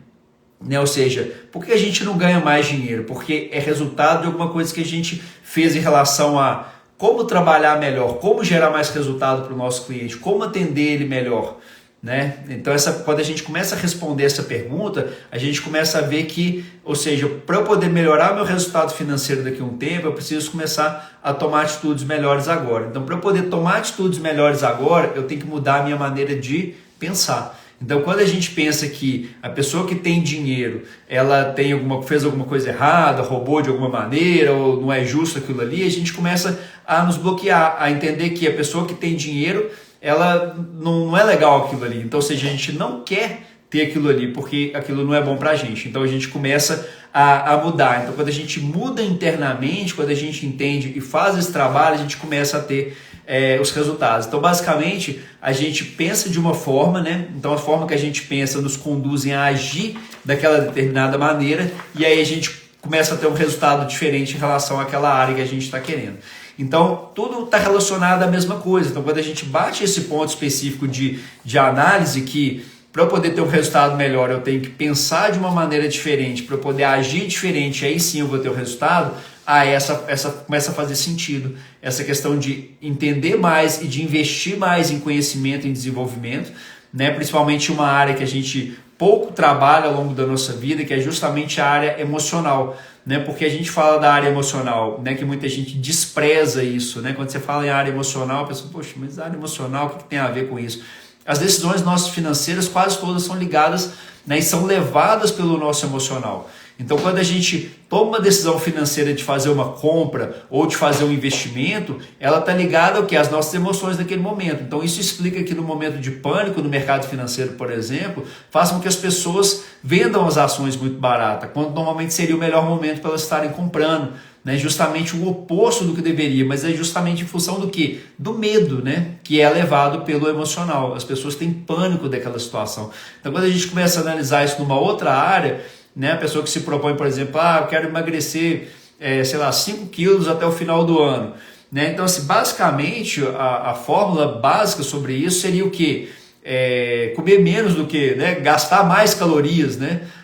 ou seja, por que a gente não ganha mais dinheiro? Porque é resultado de alguma coisa que a gente fez em relação a como trabalhar melhor, como gerar mais resultado para o nosso cliente, como atender ele melhor. Então quando a gente começa a responder essa pergunta, a gente começa a ver que, ou seja, para eu poder melhorar meu resultado financeiro daqui a um tempo, eu preciso começar a tomar atitudes melhores agora. Então para eu poder tomar atitudes melhores agora, eu tenho que mudar a minha maneira de pensar. Então quando a gente pensa que a pessoa que tem dinheiro, ela fez alguma coisa errada, roubou de alguma maneira, ou não é justo aquilo ali, a gente começa a nos bloquear, a entender que a pessoa que tem dinheiro, ela não é legal aquilo ali. Então, ou seja, a gente não quer ter aquilo ali porque aquilo não é bom pra gente. Então a gente começa a mudar. Então quando a gente muda internamente, quando a gente entende e faz esse trabalho, a gente começa a ter os resultados. Então basicamente a gente pensa de uma forma, Então a forma que a gente pensa nos conduz a agir daquela determinada maneira e aí a gente começa a ter um resultado diferente em relação àquela área que a gente está querendo. Então, tudo está relacionado à mesma coisa. Então, quando a gente bate esse ponto específico de análise, que para eu poder ter um resultado melhor, eu tenho que pensar de uma maneira diferente, para eu poder agir diferente, aí sim eu vou ter o resultado, essa começa a fazer sentido. Essa questão de entender mais e de investir mais em conhecimento e em desenvolvimento, principalmente uma área que a gente pouco trabalha ao longo da nossa vida, que é justamente a área emocional. Porque a gente fala da área emocional, que muita gente despreza isso, Quando você fala em área emocional, a pessoa, poxa, mas a área emocional, o que tem a ver com isso? As decisões nossas financeiras quase todas são ligadas, e são levadas pelo nosso emocional. Então quando a gente toma uma decisão financeira de fazer uma compra ou de fazer um investimento, ela está ligada ao que? Às nossas emoções naquele momento. Então isso explica que no momento de pânico no mercado financeiro, por exemplo, faz com que as pessoas vendam as ações muito baratas, quando normalmente seria o melhor momento para elas estarem comprando. Justamente o oposto do que deveria, mas é justamente em função do quê? Do medo, que é levado pelo emocional. As pessoas têm pânico daquela situação. Então quando a gente começa a analisar isso numa outra área, a pessoa que se propõe, por exemplo, eu quero emagrecer, 5 quilos até o final do ano. Então, assim, basicamente, a fórmula básica sobre isso seria o quê? Comer menos do que, gastar mais calorias,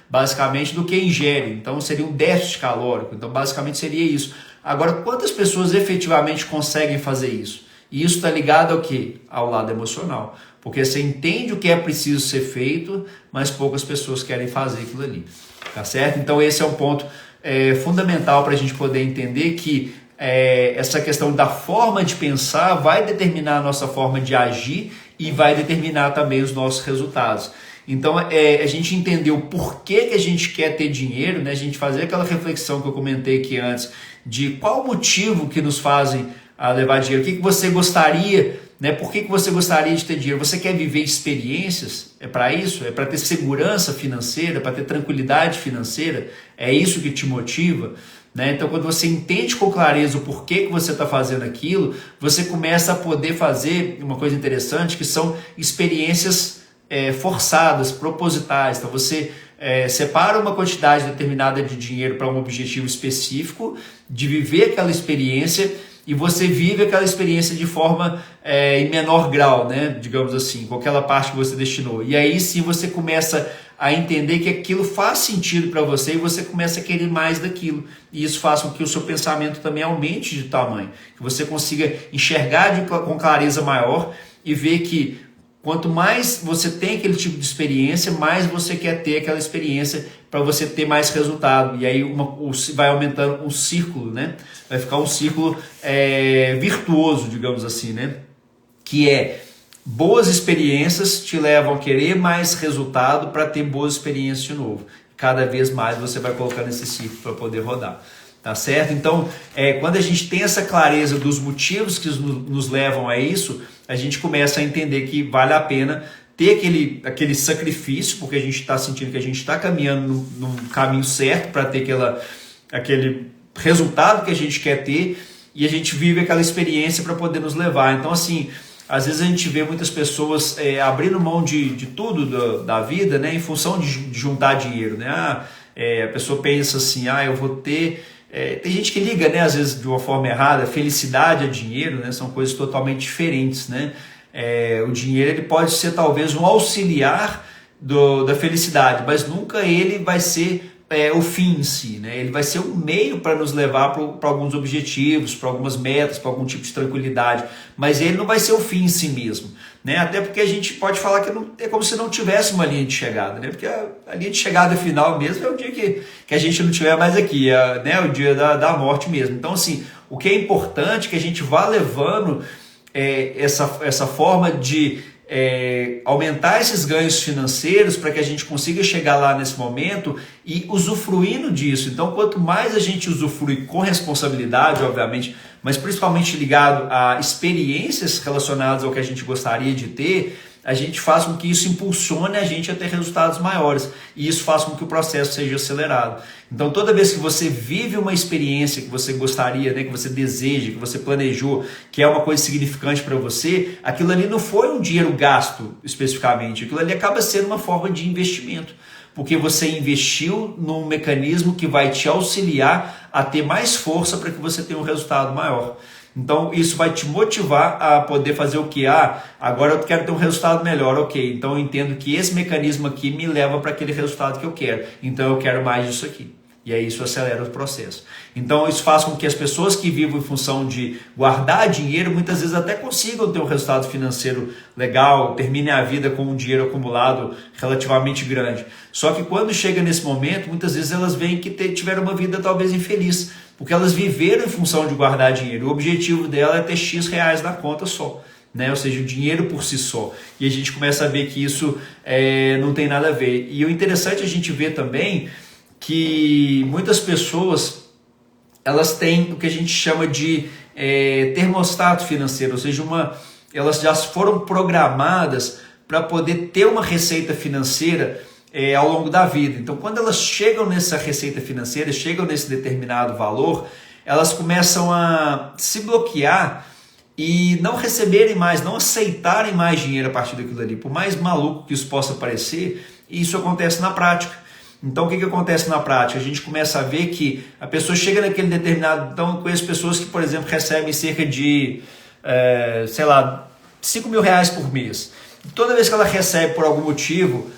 basicamente, do que ingere. Então, seria um déficit calórico. Então, basicamente, seria isso. Agora, quantas pessoas efetivamente conseguem fazer isso? E isso está ligado ao quê? Ao lado emocional. Porque você entende o que é preciso ser feito, mas poucas pessoas querem fazer aquilo ali. Tá certo? Então esse é um ponto fundamental para a gente poder entender que essa questão da forma de pensar vai determinar a nossa forma de agir e vai determinar também os nossos resultados. Então a gente entender o porquê que a gente quer ter dinheiro, a gente fazer aquela reflexão que eu comentei aqui antes, de qual motivo que nos fazem a levar dinheiro, o que você gostaria, por que você gostaria de ter dinheiro? Você quer viver experiências? É para isso? É para ter segurança financeira, para ter tranquilidade financeira? É isso que te motiva? Então quando você entende com clareza o porquê que você está fazendo aquilo, você começa a poder fazer uma coisa interessante, que são experiências forçadas, propositais. Então você separa uma quantidade determinada de dinheiro para um objetivo específico, de viver aquela experiência, e você vive aquela experiência de forma em menor grau, né? Digamos assim, com aquela parte que você destinou. E aí sim você começa a entender que aquilo faz sentido para você e você começa a querer mais daquilo. E isso faz com que o seu pensamento também aumente de tamanho, que você consiga enxergar com clareza maior e ver que quanto mais você tem aquele tipo de experiência, mais você quer ter aquela experiência para você ter mais resultado. E aí vai aumentando um círculo, né? Vai ficar um círculo virtuoso, digamos assim, né? Que é boas experiências te levam a querer mais resultado para ter boas experiências de novo. Cada vez mais você vai colocar nesse ciclo para poder rodar. Tá certo? Então, quando a gente tem essa clareza dos motivos que nos levam a isso, a gente começa a entender que vale a pena ter aquele sacrifício, porque a gente está sentindo que a gente está caminhando no caminho certo para ter aquele resultado que a gente quer ter, e a gente vive aquela experiência para poder nos levar. Então, assim, às vezes a gente vê muitas pessoas abrindo mão de tudo da vida, né, em função de juntar dinheiro. Né? A pessoa pensa assim, eu vou ter... tem gente que liga, né, às vezes de uma forma errada, felicidade a dinheiro, né, são coisas totalmente diferentes. Né? O dinheiro ele pode ser talvez um auxiliar da felicidade, mas nunca ele vai ser o fim em si. Né? Ele vai ser um meio para nos levar para alguns objetivos, para algumas metas, para algum tipo de tranquilidade, mas ele não vai ser o fim em si mesmo. Né? Até porque a gente pode falar que é como se não tivesse uma linha de chegada, né? Porque a linha de chegada final mesmo é o dia que a gente não tiver mais aqui, né? O dia da morte mesmo. Então, assim, o que é importante é que a gente vá levando essa forma de aumentar esses ganhos financeiros para que a gente consiga chegar lá nesse momento e usufruindo disso. Então, quanto mais a gente usufrui com responsabilidade, obviamente, mas principalmente ligado a experiências relacionadas ao que a gente gostaria de ter, a gente faz com que isso impulsione a gente a ter resultados maiores, e isso faz com que o processo seja acelerado. Então, toda vez que você vive uma experiência que você gostaria, né, que você deseja, que você planejou, que é uma coisa significante para você, aquilo ali não foi um dinheiro gasto especificamente, aquilo ali acaba sendo uma forma de investimento, porque você investiu num mecanismo que vai te auxiliar a ter mais força para que você tenha um resultado maior. Então isso vai te motivar a poder fazer o que? Agora eu quero ter um resultado melhor, ok. Então eu entendo que esse mecanismo aqui me leva para aquele resultado que eu quero. Então eu quero mais disso aqui. E aí isso acelera o processo. Então isso faz com que as pessoas que vivem em função de guardar dinheiro, muitas vezes até consigam ter um resultado financeiro legal, terminem a vida com um dinheiro acumulado relativamente grande. Só que quando chega nesse momento, muitas vezes elas veem que tiveram uma vida talvez infeliz, porque elas viveram em função de guardar dinheiro. O objetivo dela é ter X reais na conta só. Né? Ou seja, o dinheiro por si só. E a gente começa a ver que isso não tem nada a ver. E o interessante é a gente ver também que muitas pessoas elas têm o que a gente chama de termostato financeiro, ou seja, elas já foram programadas para poder ter uma receita financeira ao longo da vida. Então, quando elas chegam nessa receita financeira, chegam nesse determinado valor, elas começam a se bloquear e não receberem mais, não aceitarem mais dinheiro a partir daquilo ali. Por mais maluco que isso possa parecer, isso acontece na prática. Então, o que acontece na prática? A gente começa a ver que a pessoa chega naquele determinado... Então, eu conheço pessoas que, por exemplo, recebem cerca de, 5 mil reais por mês. Toda vez que ela recebe, por algum motivo,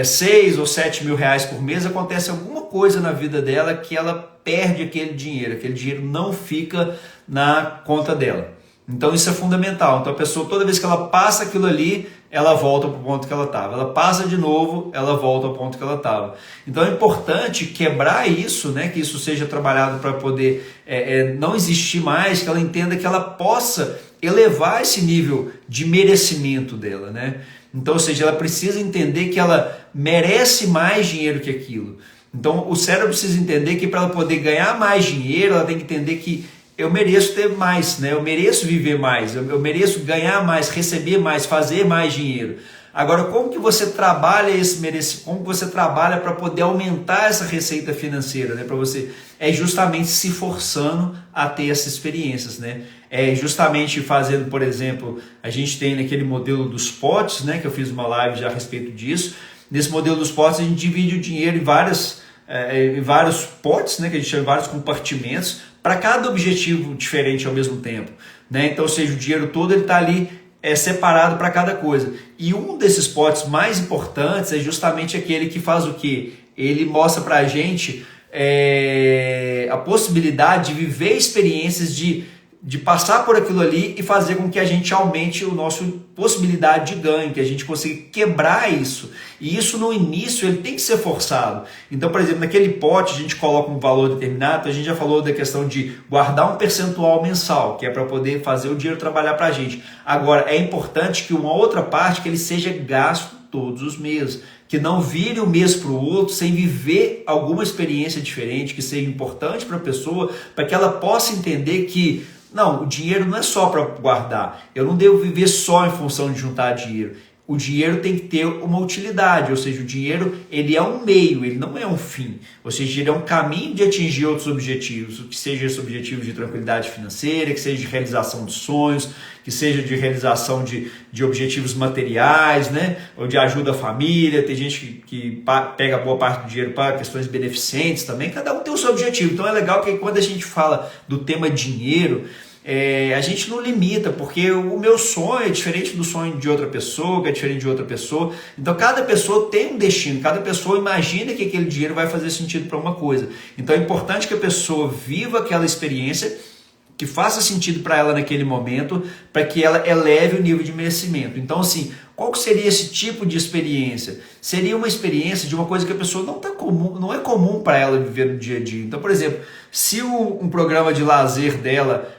6 ou 7 mil reais por mês, acontece alguma coisa na vida dela que ela perde aquele dinheiro não fica na conta dela. Então isso é fundamental. Então a pessoa, toda vez que ela passa aquilo ali, ela volta para o ponto que ela estava. Ela passa de novo, ela volta ao ponto que ela estava. Então é importante quebrar isso, né? Que isso seja trabalhado para poder não existir mais, que ela entenda que ela possa elevar esse nível de merecimento dela, né? Então, ou seja, ela precisa entender que ela merece mais dinheiro que aquilo. Então o cérebro precisa entender que para ela poder ganhar mais dinheiro, ela tem que entender que eu mereço ter mais, né? Eu mereço viver mais, eu mereço ganhar mais, receber mais, fazer mais dinheiro. Agora, como que você trabalha esse merecimento? Como que você trabalha para poder aumentar essa receita financeira, né? Para você é justamente se forçando a ter essas experiências, né? É justamente fazendo, por exemplo, a gente tem naquele modelo dos potes, né? Que eu fiz uma live já a respeito disso. Nesse modelo dos potes a gente divide o dinheiro em vários potes, né? Que a gente chama de vários compartimentos para cada objetivo diferente ao mesmo tempo, né? Então, ou seja, o dinheiro todo ele está ali separado para cada coisa. E um desses potes mais importantes é justamente aquele que faz o quê? Ele mostra para a gente a possibilidade de viver experiências de passar por aquilo ali e fazer com que a gente aumente a nossa possibilidade de ganho, que a gente consiga quebrar isso. E isso no início ele tem que ser forçado. Então, por exemplo, naquele pote a gente coloca um valor determinado, a gente já falou da questão de guardar um percentual mensal, que é para poder fazer o dinheiro trabalhar para a gente. Agora, é importante que uma outra parte que ele seja gasto todos os meses, que não vire um mês para o outro sem viver alguma experiência diferente, que seja importante para a pessoa, para que ela possa entender que não, o dinheiro não é só para guardar. Eu não devo viver só em função de juntar dinheiro. O dinheiro tem que ter uma utilidade, ou seja, o dinheiro ele é um meio, ele não é um fim. Ou seja, ele é um caminho de atingir outros objetivos, que seja esse objetivo de tranquilidade financeira, que seja de realização de sonhos, que seja de realização de objetivos materiais, né? Ou de ajuda à família. Tem gente que pega boa parte do dinheiro para questões beneficentes também, cada um tem o seu objetivo. Então é legal que quando a gente fala do tema dinheiro, a gente não limita, porque o meu sonho é diferente do sonho de outra pessoa, que é diferente de outra pessoa. Então cada pessoa tem um destino, cada pessoa imagina que aquele dinheiro vai fazer sentido para uma coisa. Então é importante que a pessoa viva aquela experiência que faça sentido para ela naquele momento, para que ela eleve o nível de merecimento. Então, assim, qual que seria esse tipo de experiência? Seria uma experiência de uma coisa que a pessoa não é comum para ela viver no dia a dia. Então, por exemplo, se um programa de lazer dela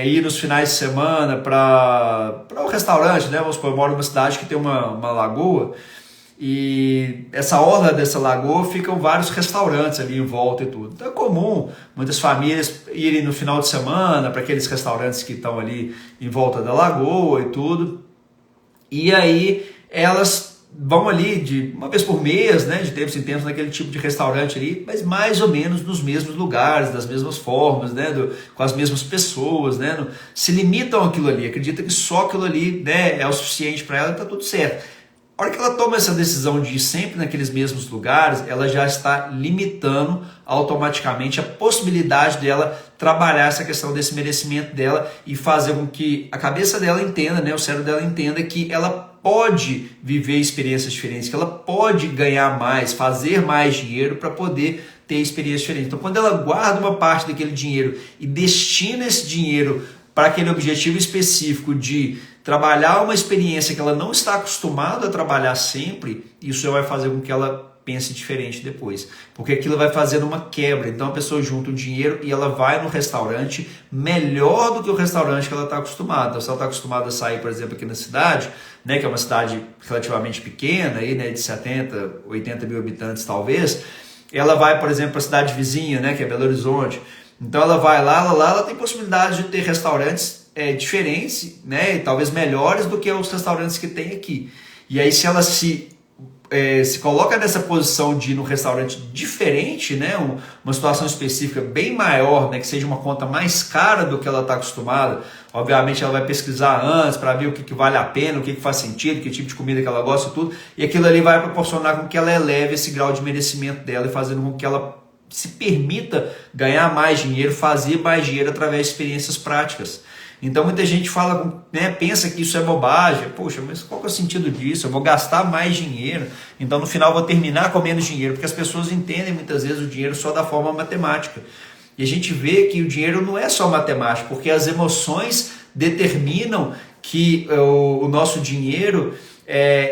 ir nos finais de semana para um restaurante, né? Vamos supor, eu moro numa cidade que tem uma lagoa, e essa orla dessa lagoa ficam vários restaurantes ali em volta e tudo. Então é comum muitas famílias irem no final de semana para aqueles restaurantes que estão ali em volta da lagoa e tudo. E aí elas vão ali de uma vez por mês, né, de tempos em tempos naquele tipo de restaurante ali, mas mais ou menos nos mesmos lugares, das mesmas formas, né, com as mesmas pessoas, né, se limitam àquilo ali, acreditam que só aquilo ali, né, é o suficiente para ela e está tudo certo. A hora que ela toma essa decisão de ir sempre naqueles mesmos lugares, ela já está limitando automaticamente a possibilidade dela trabalhar essa questão desse merecimento dela e fazer com que a cabeça dela entenda, né, o cérebro dela entenda que ela pode viver experiências diferentes, que ela pode ganhar mais, fazer mais dinheiro para poder ter experiências diferentes. Então, quando ela guarda uma parte daquele dinheiro e destina esse dinheiro para aquele objetivo específico de trabalhar uma experiência que ela não está acostumada a trabalhar sempre, isso já vai fazer com que ela pense diferente depois, porque aquilo vai fazendo uma quebra. Então a pessoa junta o dinheiro e ela vai no restaurante melhor do que o restaurante que ela está acostumada. Então, se ela está acostumada a sair, por exemplo, aqui na cidade, né, que é uma cidade relativamente pequena, aí, né, de 70, 80 mil habitantes talvez, ela vai, por exemplo, para a cidade vizinha, né, que é Belo Horizonte. Então ela vai lá, ela tem possibilidade de ter restaurantes diferentes, né, talvez melhores do que os restaurantes que tem aqui. E aí se ela se coloca nessa posição de ir num restaurante diferente, né, uma situação específica bem maior, né, que seja uma conta mais cara do que ela está acostumada, obviamente ela vai pesquisar antes para ver o que vale a pena, o que faz sentido, que tipo de comida que ela gosta e tudo, e aquilo ali vai proporcionar com que ela eleve esse grau de merecimento dela e fazendo com que ela se permita ganhar mais dinheiro, fazer mais dinheiro através de experiências práticas. Então muita gente fala, né, pensa que isso é bobagem. Poxa, mas qual que é o sentido disso? Eu vou gastar mais dinheiro, então no final eu vou terminar com menos dinheiro, porque as pessoas entendem muitas vezes o dinheiro só da forma matemática. E a gente vê que o dinheiro não é só matemática, porque as emoções determinam que o nosso dinheiro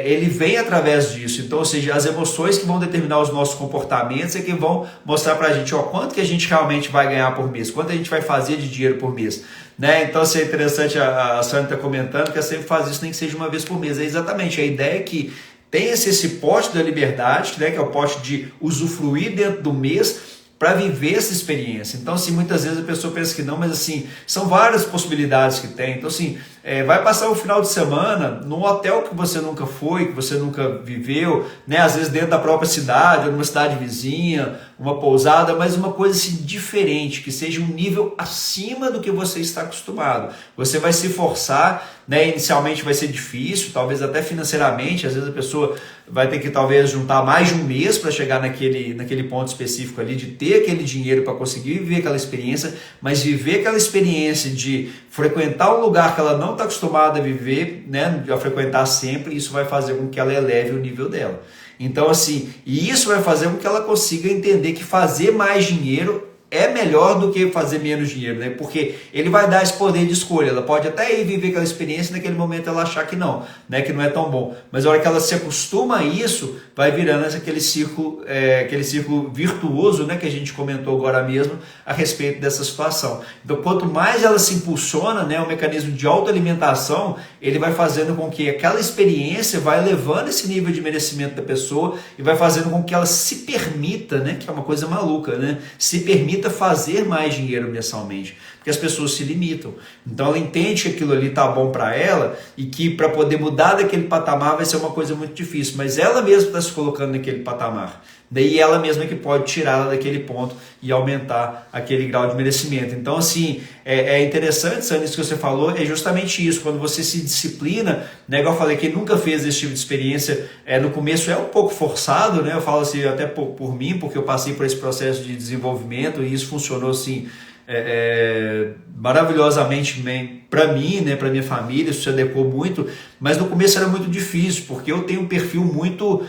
ele vem através disso. Então, ou seja, as emoções que vão determinar os nossos comportamentos é que vão mostrar pra gente, quanto que a gente realmente vai ganhar por mês, quanto a gente vai fazer de dinheiro por mês, né? Então, assim, é interessante, a Sônia está comentando que ela sempre faz isso, nem que seja uma vez por mês. É exatamente, a ideia é que tenha esse pote da liberdade, né, que é o pote de usufruir dentro do mês, para viver essa experiência. Então, assim, muitas vezes a pessoa pensa que não, mas assim, são várias possibilidades que tem. Então, assim, vai passar o final de semana num hotel que você nunca foi, que você nunca viveu, né? Às vezes dentro da própria cidade, ou numa cidade vizinha, uma pousada, mas uma coisa assim diferente, que seja um nível acima do que você está acostumado. Você vai se forçar, né? Inicialmente vai ser difícil, talvez até financeiramente, às vezes a pessoa vai ter que talvez juntar mais de um mês para chegar naquele ponto específico ali, de ter aquele dinheiro para conseguir viver aquela experiência, mas viver aquela experiência de frequentar um lugar que ela não está acostumada a viver, né, a frequentar sempre, isso vai fazer com que ela eleve o nível dela. Então, assim, e isso vai fazer com que ela consiga entender que fazer mais dinheiro é melhor do que fazer menos dinheiro, né? Porque ele vai dar esse poder de escolha. Ela pode até ir viver aquela experiência e naquele momento ela achar que não, né? Que não é tão bom. Mas a hora que ela se acostuma a isso, vai virando aquele círculo virtuoso, né? Que a gente comentou agora mesmo a respeito dessa situação. Então, quanto mais ela se impulsiona, né? O mecanismo de autoalimentação, ele vai fazendo com que aquela experiência vai elevando esse nível de merecimento da pessoa e vai fazendo com que ela se permita, né? Que é uma coisa maluca, né? Se permita fazer mais dinheiro mensalmente, porque as pessoas se limitam. Então ela entende que aquilo ali tá bom para ela e que para poder mudar daquele patamar vai ser uma coisa muito difícil, mas ela mesma está se colocando naquele patamar. Daí ela mesma que pode tirá-la daquele ponto e aumentar aquele grau de merecimento. Então, assim, é interessante, Sandra, isso que você falou, é justamente isso. Quando você se disciplina, né, igual eu falei, quem nunca fez esse tipo de experiência, no começo é um pouco forçado, né? Eu falo assim, até por mim, porque eu passei por esse processo de desenvolvimento e isso funcionou assim, maravilhosamente bem para mim, né, para minha família, isso se adequou muito, mas no começo era muito difícil, porque eu tenho um perfil muito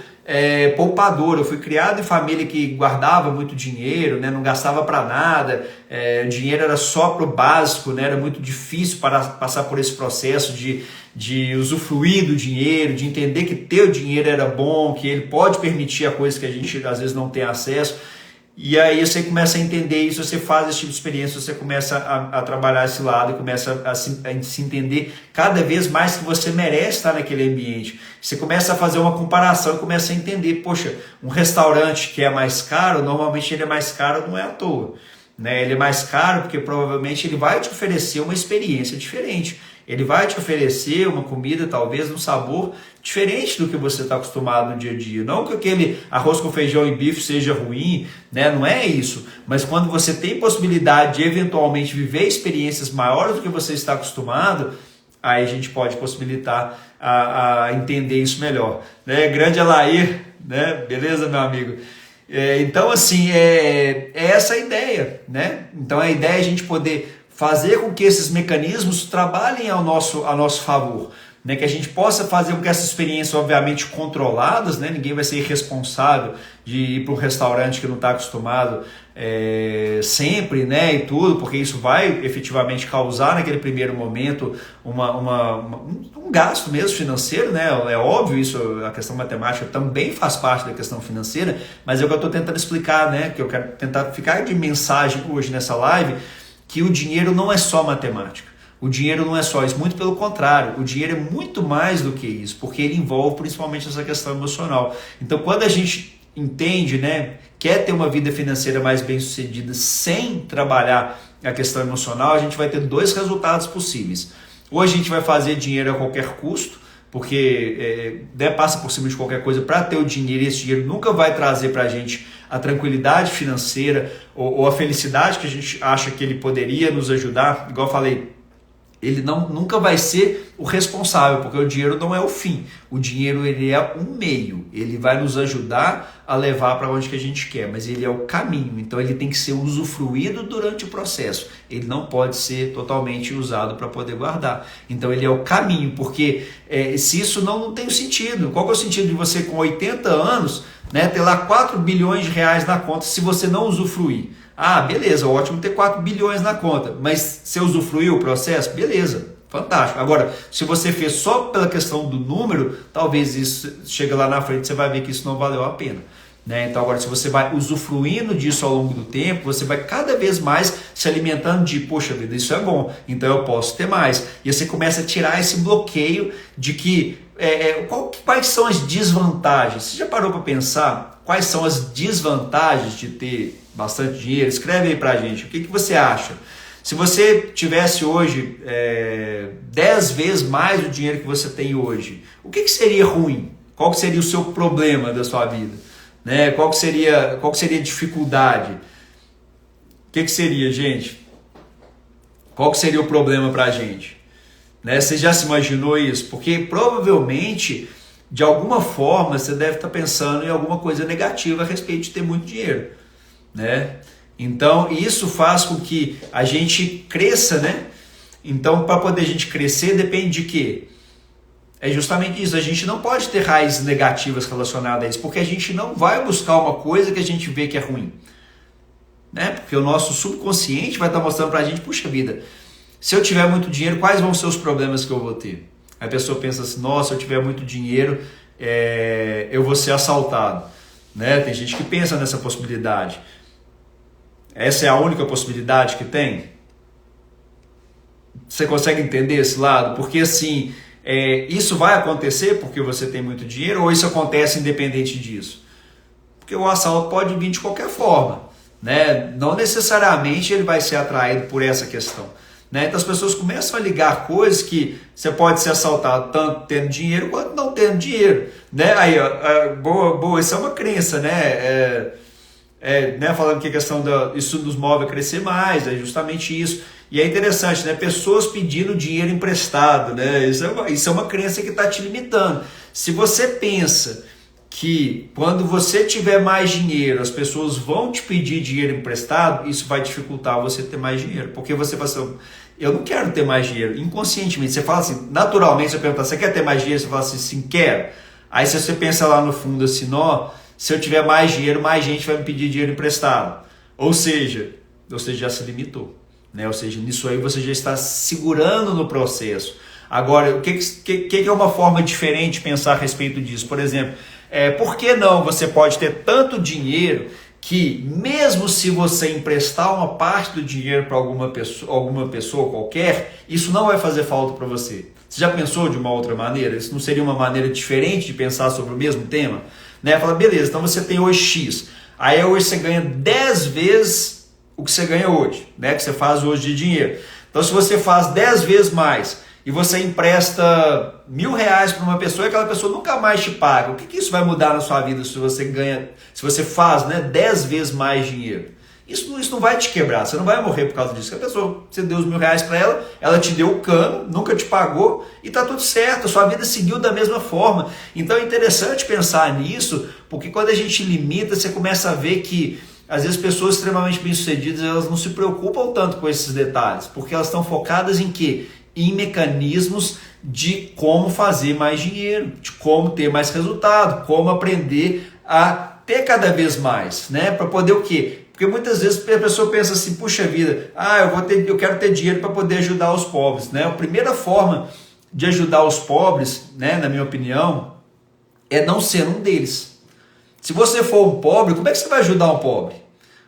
poupador. Eu fui criado em família que guardava muito dinheiro, né, não gastava para nada, o dinheiro era só para o básico, né, era muito difícil para passar por esse processo de usufruir do dinheiro, de entender que ter o dinheiro era bom, que ele pode permitir a coisa que a gente às vezes não tem acesso. E aí você começa a entender isso, você faz esse tipo de experiência, você começa a trabalhar esse lado e começa a se entender cada vez mais que você merece estar naquele ambiente. Você começa a fazer uma comparação e começa a entender, poxa, um restaurante que é mais caro, normalmente ele é mais caro não é à toa, né? Ele é mais caro porque provavelmente ele vai te oferecer uma experiência diferente. Ele vai te oferecer uma comida, talvez, um sabor diferente do que você está acostumado no dia a dia. Não que aquele arroz com feijão e bife seja ruim, né? Não é isso. Mas quando você tem possibilidade de eventualmente viver experiências maiores do que você está acostumado, aí a gente pode possibilitar a entender isso melhor. Né? Grande Alair, né? Beleza, meu amigo? Então, assim, é essa a ideia, né? Então, a ideia é a gente poder fazer com que esses mecanismos trabalhem a nosso favor, né? Que a gente possa fazer com que essas experiências, obviamente, controladas, né? Ninguém vai ser irresponsável de ir para um restaurante que não está acostumado sempre, né? E tudo, porque isso vai efetivamente causar naquele primeiro momento um gasto mesmo financeiro, né? É óbvio isso, a questão matemática também faz parte da questão financeira, mas é o que eu estou tentando explicar, né? Que eu quero tentar ficar de mensagem hoje nessa live, que o dinheiro não é só matemática. O dinheiro não é só isso, muito pelo contrário, o dinheiro é muito mais do que isso, porque ele envolve principalmente essa questão emocional. Então, quando a gente entende, né, quer ter uma vida financeira mais bem sucedida sem trabalhar a questão emocional, a gente vai ter dois resultados possíveis. Ou a gente vai fazer dinheiro a qualquer custo, porque passa por cima de qualquer coisa para ter o dinheiro, e esse dinheiro nunca vai trazer para a gente a tranquilidade financeira ou a felicidade que a gente acha que ele poderia nos ajudar. Igual eu falei, ele nunca vai ser o responsável, porque o dinheiro não é o fim. O dinheiro ele é um meio, ele vai nos ajudar a levar para onde que a gente quer, mas ele é o caminho, então ele tem que ser usufruído durante o processo. Ele não pode ser totalmente usado para poder guardar. Então ele é o caminho, porque se isso não tem sentido. Qual que é o sentido de você com 80 anos, né, ter lá 4 bilhões de reais na conta se você não usufruir? Ah, beleza, ótimo ter 4 bilhões na conta, mas você usufruiu o processo? Beleza, fantástico. Agora, se você fez só pela questão do número, talvez isso chega lá na frente, você vai ver que isso não valeu a pena. Né? Então agora, se você vai usufruindo disso ao longo do tempo, você vai cada vez mais se alimentando de, poxa vida, isso é bom, então eu posso ter mais. E você começa a tirar esse bloqueio de que, quais são as desvantagens? Você já parou para pensar quais são as desvantagens de ter bastante dinheiro? Escreve aí pra gente, o que você acha? Se você tivesse hoje 10 vezes mais o dinheiro que você tem hoje, o que seria ruim? Qual que seria o seu problema da sua vida? Né? Qual que seria a dificuldade? O que seria, gente? Qual que seria o problema para a gente? Né? Você já se imaginou isso? Porque provavelmente, de alguma forma, você deve estar pensando em alguma coisa negativa a respeito de ter muito dinheiro. Né? Então, isso faz com que a gente cresça, né? Então, para poder a gente crescer, depende de quê? É justamente isso. A gente não pode ter raízes negativas relacionadas a isso, porque a gente não vai buscar uma coisa que a gente vê que é ruim. Né? Porque o nosso subconsciente vai estar mostrando para a gente, puxa vida, se eu tiver muito dinheiro, quais vão ser os problemas que eu vou ter? Aí a pessoa pensa assim, nossa, se eu tiver muito dinheiro, eu vou ser assaltado. Né? Tem gente que pensa nessa possibilidade. Essa é a única possibilidade que tem? Você consegue entender esse lado? Porque assim, isso vai acontecer porque você tem muito dinheiro ou isso acontece independente disso? Porque o assalto pode vir de qualquer forma, né? Não necessariamente ele vai ser atraído por essa questão. Né? Então as pessoas começam a ligar coisas que você pode ser assaltado tanto tendo dinheiro quanto não tendo dinheiro. Né? Aí, boa, isso é uma crença, né? Né, falando que a questão isso nos move a crescer mais, é justamente isso. E é interessante, né? Pessoas pedindo dinheiro emprestado, né? Isso é uma crença que está te limitando. Se você pensa que quando você tiver mais dinheiro, as pessoas vão te pedir dinheiro emprestado, isso vai dificultar você ter mais dinheiro. Porque você fala assim, eu não quero ter mais dinheiro. Inconscientemente, você fala assim, naturalmente, você pergunta, você quer ter mais dinheiro? Você fala assim, sim, quero. Aí se você pensa lá no fundo assim, se eu tiver mais dinheiro, mais gente vai me pedir dinheiro emprestado. Ou seja, você já se limitou. Né? Ou seja, nisso aí você já está segurando no processo. Agora, o que é uma forma diferente de pensar a respeito disso? Por exemplo, por que não você pode ter tanto dinheiro que mesmo se você emprestar uma parte do dinheiro para alguma pessoa qualquer, isso não vai fazer falta para você? Você já pensou de uma outra maneira? Isso não seria uma maneira diferente de pensar sobre o mesmo tema? Né? Fala, beleza, então você tem hoje X. Aí hoje você ganha 10 vezes o que você ganha hoje, né? Que você faz hoje de dinheiro. Então se você faz 10 vezes mais e você empresta R$1.000 para uma pessoa e aquela pessoa nunca mais te paga, o que isso vai mudar na sua vida se você faz, né, 10 vezes mais dinheiro? Isso não vai te quebrar, você não vai morrer por causa disso. A pessoa, você deu os R$1.000 para ela te deu o cano, nunca te pagou e está tudo certo, a sua vida seguiu da mesma forma. Então é interessante pensar nisso, porque quando a gente limita, você começa a ver que às vezes pessoas extremamente bem-sucedidas, elas não se preocupam tanto com esses detalhes, porque elas estão focadas em quê? Em mecanismos de como fazer mais dinheiro, de como ter mais resultado, como aprender a ter cada vez mais, né? Para poder o quê? Porque muitas vezes a pessoa pensa assim, puxa vida, eu quero ter dinheiro para poder ajudar os pobres, né? A primeira forma de ajudar os pobres, né, na minha opinião, é não ser um deles. Se você for um pobre, como é que você vai ajudar um pobre?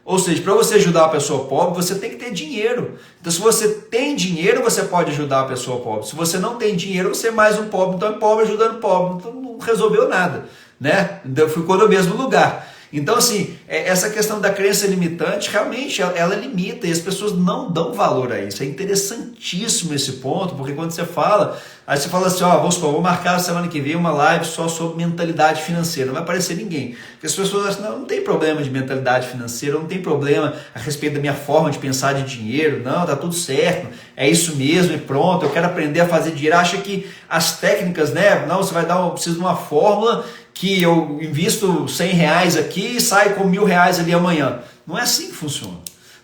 Ou seja, para você ajudar a pessoa pobre, você tem que ter dinheiro. Então, se você tem dinheiro, você pode ajudar a pessoa pobre. Se você não tem dinheiro, você é mais um pobre. Então, é pobre ajudando pobre. Então, não resolveu nada, né? Então, ficou no mesmo lugar. Então, assim, essa questão da crença limitante, realmente, ela limita e as pessoas não dão valor a isso. É interessantíssimo esse ponto, porque quando você fala, aí você fala assim, vamos supor, vou marcar a semana que vem uma live só sobre mentalidade financeira, não vai aparecer ninguém. Porque as pessoas acham, não tem problema de mentalidade financeira, não tem problema a respeito da minha forma de pensar de dinheiro, não, tá tudo certo, é isso mesmo e pronto, eu quero aprender a fazer dinheiro. Acha que as técnicas, né, não, você vai precisa de uma fórmula que eu invisto R$100 aqui e saio com R$1.000 ali amanhã. Não é assim que funciona.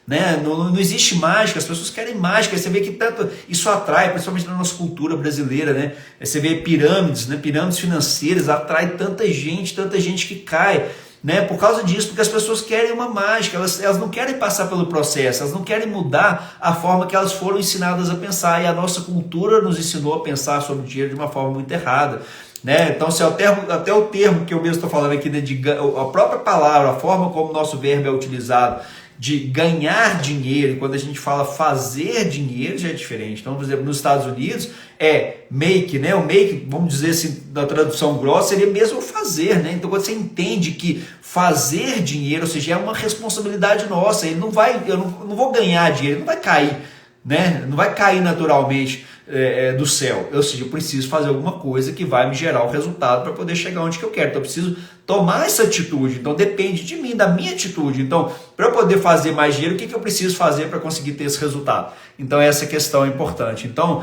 Né? Não existe mágica, as pessoas querem mágica. Você vê que tanto isso atrai, principalmente na nossa cultura brasileira, né? Você vê pirâmides, né? Pirâmides financeiras, atrai tanta gente que cai. Né? Por causa disso, porque as pessoas querem uma mágica, elas não querem passar pelo processo, elas não querem mudar a forma que elas foram ensinadas a pensar, e a nossa cultura nos ensinou a pensar sobre dinheiro de uma forma muito errada. Né? Então, se até o termo que eu mesmo estou falando aqui, né, a própria palavra, a forma como o nosso verbo é utilizado, de ganhar dinheiro, e quando a gente fala fazer dinheiro já é diferente. Então, por exemplo, nos Estados Unidos é make, né? O make, vamos dizer assim, na tradução grossa, seria mesmo fazer, né? Então, quando você entende que fazer dinheiro, ou seja, é uma responsabilidade nossa, eu não vou ganhar dinheiro, ele não vai cair né? Não vai cair naturalmente do céu. Ou seja, eu preciso fazer alguma coisa que vai me gerar o resultado para poder chegar onde que eu quero. Então eu preciso tomar essa atitude. Então depende de mim, da minha atitude. Então, para eu poder fazer mais dinheiro, o que eu preciso fazer para conseguir ter esse resultado? Então essa questão é importante. Então,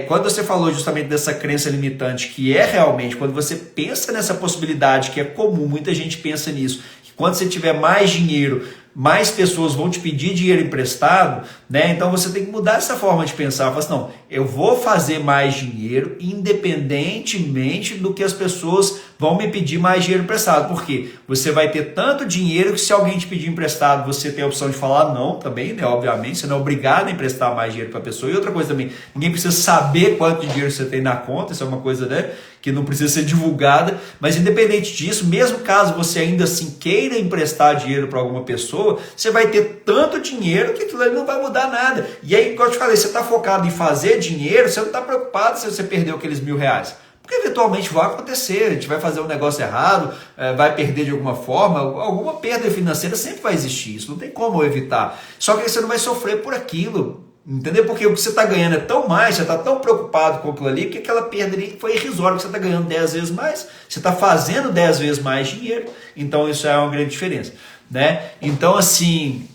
quando você falou justamente dessa crença limitante, que é realmente, quando você pensa nessa possibilidade, que é comum, muita gente pensa nisso, que quando você tiver mais dinheiro, mais pessoas vão te pedir dinheiro emprestado, né? Então você tem que mudar essa forma de pensar. Fala assim, não, eu vou fazer mais dinheiro independentemente do que as pessoas vão me pedir mais dinheiro emprestado. Por quê? Você vai ter tanto dinheiro que se alguém te pedir emprestado, você tem a opção de falar não também, né? Obviamente, você não é obrigado a emprestar mais dinheiro para a pessoa. E outra coisa também, ninguém precisa saber quanto dinheiro você tem na conta, isso é uma coisa, né, que não precisa ser divulgada, mas independente disso, mesmo caso você ainda assim queira emprestar dinheiro para alguma pessoa, você vai ter tanto dinheiro que aquilo ali não vai mudar nada. E aí, como eu te falei, você está focado em fazer dinheiro, você não está preocupado se você perdeu aqueles R$1.000. Porque eventualmente vai acontecer, a gente vai fazer um negócio errado, vai perder de alguma forma, alguma perda financeira sempre vai existir, isso não tem como evitar. Só que você não vai sofrer por aquilo, entendeu? Porque o que você está ganhando é tão mais, você está tão preocupado com aquilo ali, que aquela perda ali foi irrisória, que você está ganhando 10 vezes mais, você está fazendo 10 vezes mais dinheiro, então isso é uma grande diferença, né? Então assim...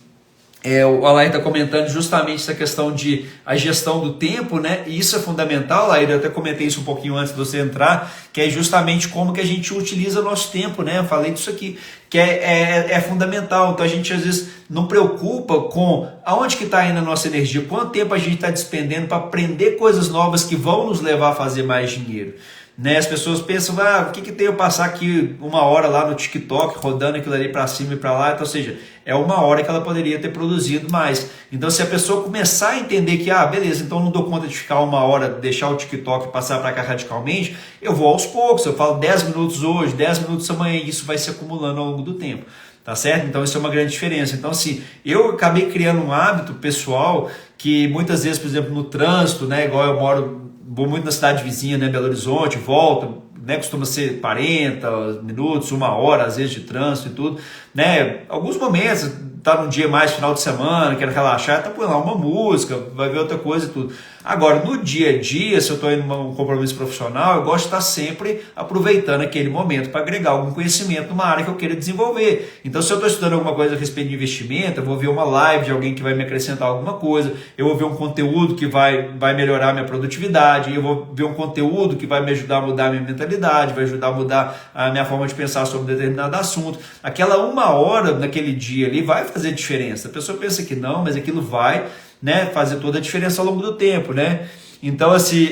o Alair está comentando justamente essa questão de a gestão do tempo, né? E isso é fundamental, Alair, eu até comentei isso um pouquinho antes de você entrar, que é justamente como que a gente utiliza o nosso tempo, né? Eu falei disso aqui, que é fundamental. Então a gente às vezes não preocupa com aonde que está indo a nossa energia, quanto tempo a gente está despendendo para aprender coisas novas que vão nos levar a fazer mais dinheiro. Né? As pessoas pensam, o que tem eu passar aqui 1 hora lá no TikTok, rodando aquilo ali para cima e para lá, então, ou seja, é 1 hora que ela poderia ter produzido mais. Então se a pessoa começar a entender que, beleza, então não dou conta de ficar 1 hora, deixar o TikTok passar para cá radicalmente, eu vou aos poucos, eu falo 10 minutos hoje, 10 minutos amanhã, e isso vai se acumulando ao longo do tempo. Tá certo? Então isso é uma grande diferença. Então assim, eu acabei criando um hábito pessoal que muitas vezes, por exemplo, no trânsito, né, igual eu vou muito na cidade vizinha, né, Belo Horizonte, volto, né, costuma ser 40 minutos, 1 hora, às vezes de trânsito e tudo, né, alguns momentos, tá num dia mais final de semana, quero relaxar, tá põe lá uma música, vai ver outra coisa e tudo. Agora, no dia a dia, se eu estou indo num compromisso profissional, eu gosto de estar sempre aproveitando aquele momento para agregar algum conhecimento numa área que eu queira desenvolver. Então, se eu estou estudando alguma coisa a respeito de investimento, eu vou ver uma live de alguém que vai me acrescentar alguma coisa, eu vou ver um conteúdo que vai melhorar a minha produtividade, eu vou ver um conteúdo que vai me ajudar a mudar a minha mentalidade, vai ajudar a mudar a minha forma de pensar sobre determinado assunto. Aquela 1 hora naquele dia ali vai fazer diferença. A pessoa pensa que não, mas aquilo vai, né, fazer toda a diferença ao longo do tempo, né? Então, assim,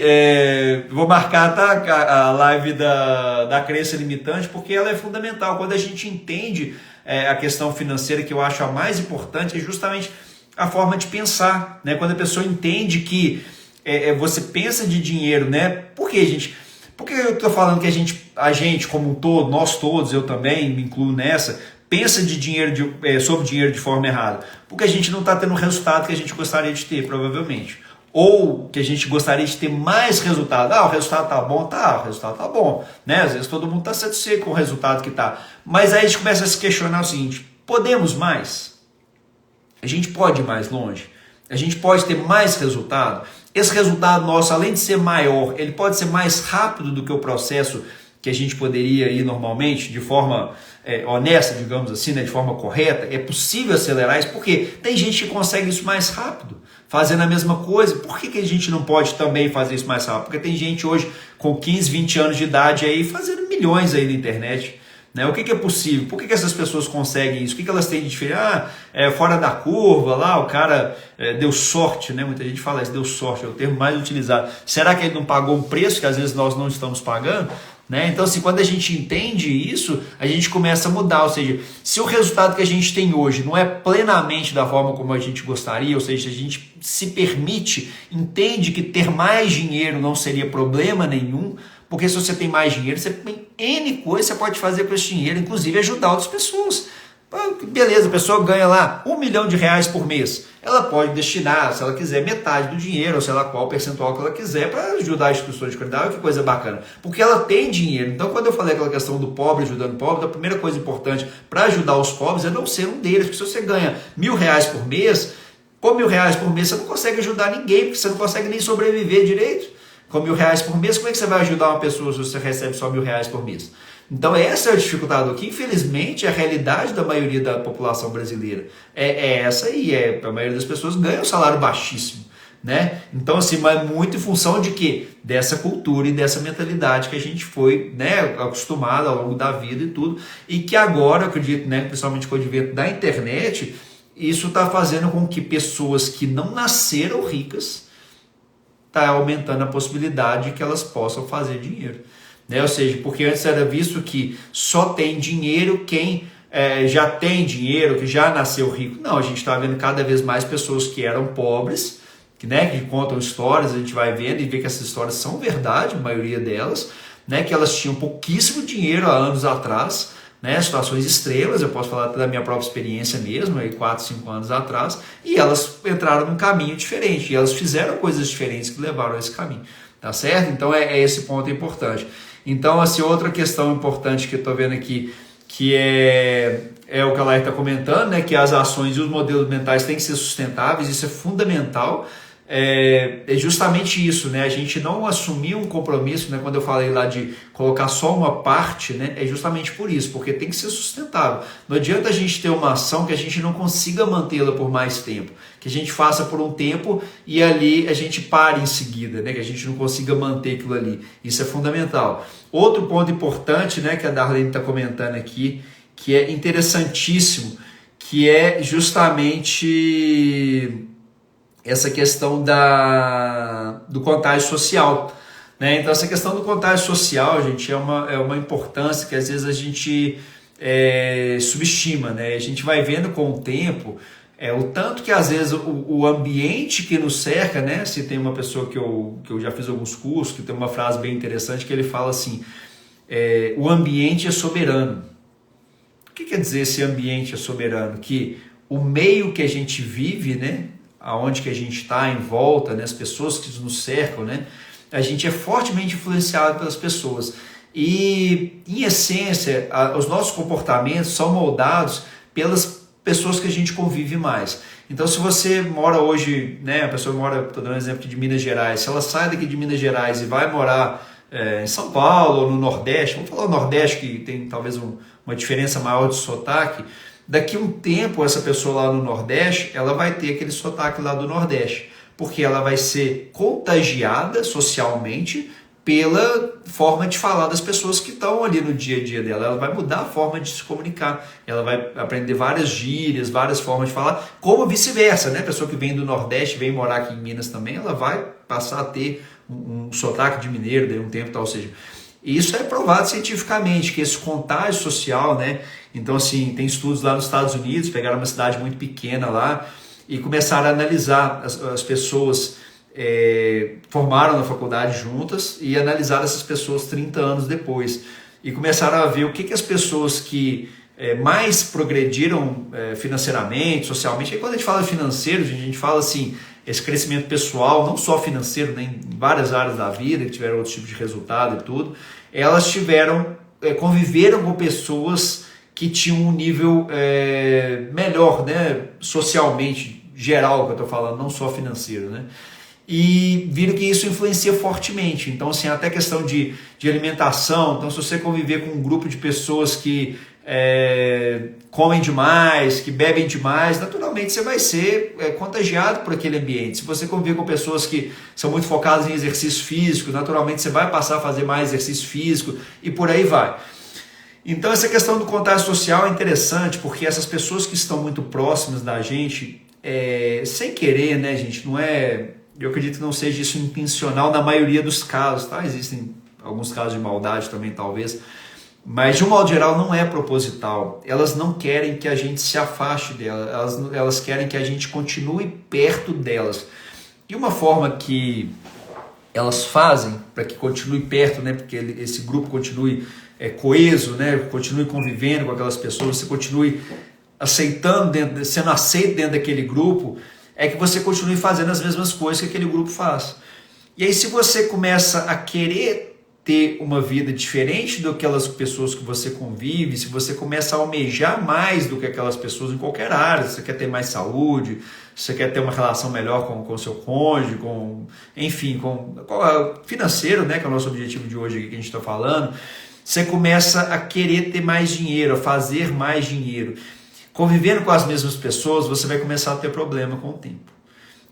vou marcar, tá, a live da crença limitante, porque ela é fundamental. Quando a gente entende a questão financeira, que eu acho a mais importante, é justamente a forma de pensar, né? Quando a pessoa entende que você pensa de dinheiro, né? Por que, gente? Porque eu estou falando que a gente como um todo, nós todos, eu também me incluo nessa, pensa de dinheiro sobre dinheiro de forma errada, porque a gente não está tendo o resultado que a gente gostaria de ter, provavelmente, ou que a gente gostaria de ter mais resultado. O resultado tá bom, o resultado tá bom, né? Às vezes todo mundo está satisfeito com o resultado que tá, mas aí a gente começa a se questionar o seguinte: podemos mais? A gente pode ir mais longe? A gente pode ter mais resultado? Esse resultado nosso, além de ser maior, ele pode ser mais rápido do que o processo que a gente poderia ir normalmente, de forma honesta, digamos assim, né, de forma correta. É possível acelerar isso, porque tem gente que consegue isso mais rápido, fazendo a mesma coisa. Por que a gente não pode também fazer isso mais rápido? Porque tem gente hoje com 15, 20 anos de idade aí, fazendo milhões aí na internet. Né? O que é possível? Por que essas pessoas conseguem isso? O que elas têm de diferente? Fora da curva, lá o cara deu sorte, né? Muita gente fala isso, deu sorte, é o termo mais utilizado. Será que ele não pagou um preço que às vezes nós não estamos pagando? Né? Então, assim, quando a gente entende isso, a gente começa a mudar. Ou seja, se o resultado que a gente tem hoje não é plenamente da forma como a gente gostaria, ou seja, a gente se permite, entende que ter mais dinheiro não seria problema nenhum, porque se você tem mais dinheiro, você tem N coisas que você pode fazer com esse dinheiro, inclusive ajudar outras pessoas. Beleza, a pessoa ganha lá R$1 milhão por mês. Ela pode destinar, se ela quiser, metade do dinheiro, ou sei lá qual percentual que ela quiser, para ajudar instituições de caridade. Olha que coisa bacana. Porque ela tem dinheiro. Então, quando eu falei aquela questão do pobre ajudando o pobre, a primeira coisa importante para ajudar os pobres é não ser um deles. Porque se você ganha R$1.000 por mês, Com R$ 1.000 por mês você não consegue ajudar ninguém, porque você não consegue nem sobreviver direito. Com R$ 1.000 por mês, como é que você vai ajudar uma pessoa se você recebe só R$ 1.000 por mês? Então essa é a dificuldade, que infelizmente é a realidade da maioria da população brasileira. É essa aí, a maioria das pessoas ganha um salário baixíssimo. Né? Então assim, mas muito em função de quê? Dessa cultura e dessa mentalidade que a gente foi, né, acostumado ao longo da vida e tudo, e que agora, eu acredito, né, principalmente com o advento da internet, isso está fazendo com que pessoas que não nasceram ricas está aumentando a possibilidade de que elas possam fazer dinheiro, né? Ou seja, porque antes era visto que só tem dinheiro quem já tem dinheiro, que já nasceu rico. Não, a gente está vendo cada vez mais pessoas que eram pobres, que contam histórias, a gente vai vendo e vê que essas histórias são verdade, a maioria delas, né, que elas tinham pouquíssimo dinheiro há anos atrás, né, situações extremas, eu posso falar da minha própria experiência mesmo, aí 4, 5 anos atrás, e elas entraram num caminho diferente, e elas fizeram coisas diferentes que levaram a esse caminho, tá certo? Então esse ponto importante. Então, assim, outra questão importante que eu estou vendo aqui, que é o que a Laís está comentando, né, que as ações e os modelos mentais têm que ser sustentáveis, isso é fundamental. É justamente isso, né? A gente não assumir um compromisso, né? Quando eu falei lá de colocar só uma parte, né? É justamente por isso, porque tem que ser sustentável. Não adianta a gente ter uma ação que a gente não consiga mantê-la por mais tempo, que a gente faça por um tempo e ali a gente pare em seguida, né? Que a gente não consiga manter aquilo ali. Isso é fundamental. Outro ponto importante, né? Que a Darlene está comentando aqui, que é interessantíssimo, que é justamente essa questão do contágio social, né? Então essa questão do contágio social, gente, é uma importância que às vezes a gente subestima, né? A gente vai vendo com o tempo o tanto que às vezes o ambiente que nos cerca, né? Se tem uma pessoa que eu já fiz alguns cursos, que tem uma frase bem interessante que ele fala assim, o ambiente é soberano. O que quer dizer esse ambiente é soberano? Que o meio que a gente vive, né? Aonde que a gente está em volta, né, as pessoas que nos cercam, né, a gente é fortemente influenciado pelas pessoas. E, em essência, os nossos comportamentos são moldados pelas pessoas que a gente convive mais. Então, se você mora hoje, né, a pessoa mora, estou dando um exemplo aqui de Minas Gerais, se ela sai daqui de Minas Gerais e vai morar em São Paulo ou no Nordeste, vamos falar o Nordeste, que tem talvez uma diferença maior de sotaque, daqui a um tempo, essa pessoa lá no Nordeste, ela vai ter aquele sotaque lá do Nordeste, porque ela vai ser contagiada socialmente pela forma de falar das pessoas que estão ali no dia a dia dela. Ela vai mudar a forma de se comunicar, ela vai aprender várias gírias, várias formas de falar, como vice-versa, né? A pessoa que vem do Nordeste, vem morar aqui em Minas também, ela vai passar a ter um sotaque de mineiro, daí um tempo tal, ou seja... E isso é provado cientificamente, que esse contágio social, né? Então, assim, tem estudos lá nos Estados Unidos, pegaram uma cidade muito pequena lá e começaram a analisar as pessoas, formaram na faculdade juntas e analisaram essas pessoas 30 anos depois. E começaram a ver o que as pessoas que mais progrediram financeiramente, socialmente. E quando a gente fala de financeiro, a gente fala assim, esse crescimento pessoal, não só financeiro, né, em várias áreas da vida, que tiveram outros tipos de resultado e tudo, elas conviveram com pessoas que tinham um nível melhor, né, socialmente, geral, que eu estou falando, não só financeiro, né? E viram que isso influencia fortemente. Então, assim, até questão de alimentação. Então, se você conviver com um grupo de pessoas que comem demais, que bebem demais, naturalmente você vai ser contagiado por aquele ambiente. Se você conviver com pessoas que são muito focadas em exercício físico, naturalmente você vai passar a fazer mais exercício físico e por aí vai. Então essa questão do contágio social é interessante, porque essas pessoas que estão muito próximas da gente, sem querer, né, gente, não é... Eu acredito que não seja isso intencional na maioria dos casos, tá? Existem alguns casos de maldade também, talvez, mas de um modo geral não é proposital. Elas não querem que a gente se afaste delas, elas querem que a gente continue perto delas. E uma forma que elas fazem para que continue perto, né, porque esse grupo continue coeso, né, continue convivendo com aquelas pessoas, você continue sendo aceito dentro daquele grupo, é que você continue fazendo as mesmas coisas que aquele grupo faz. E aí, se você começa a querer ter uma vida diferente do que aquelas pessoas que você convive, se você começa a almejar mais do que aquelas pessoas em qualquer área, se você quer ter mais saúde, se você quer ter uma relação melhor com o seu cônjuge, enfim, com financeiro, né, que é o nosso objetivo de hoje aqui que a gente está falando, você começa a querer ter mais dinheiro, a fazer mais dinheiro. Convivendo com as mesmas pessoas, você vai começar a ter problema com o tempo.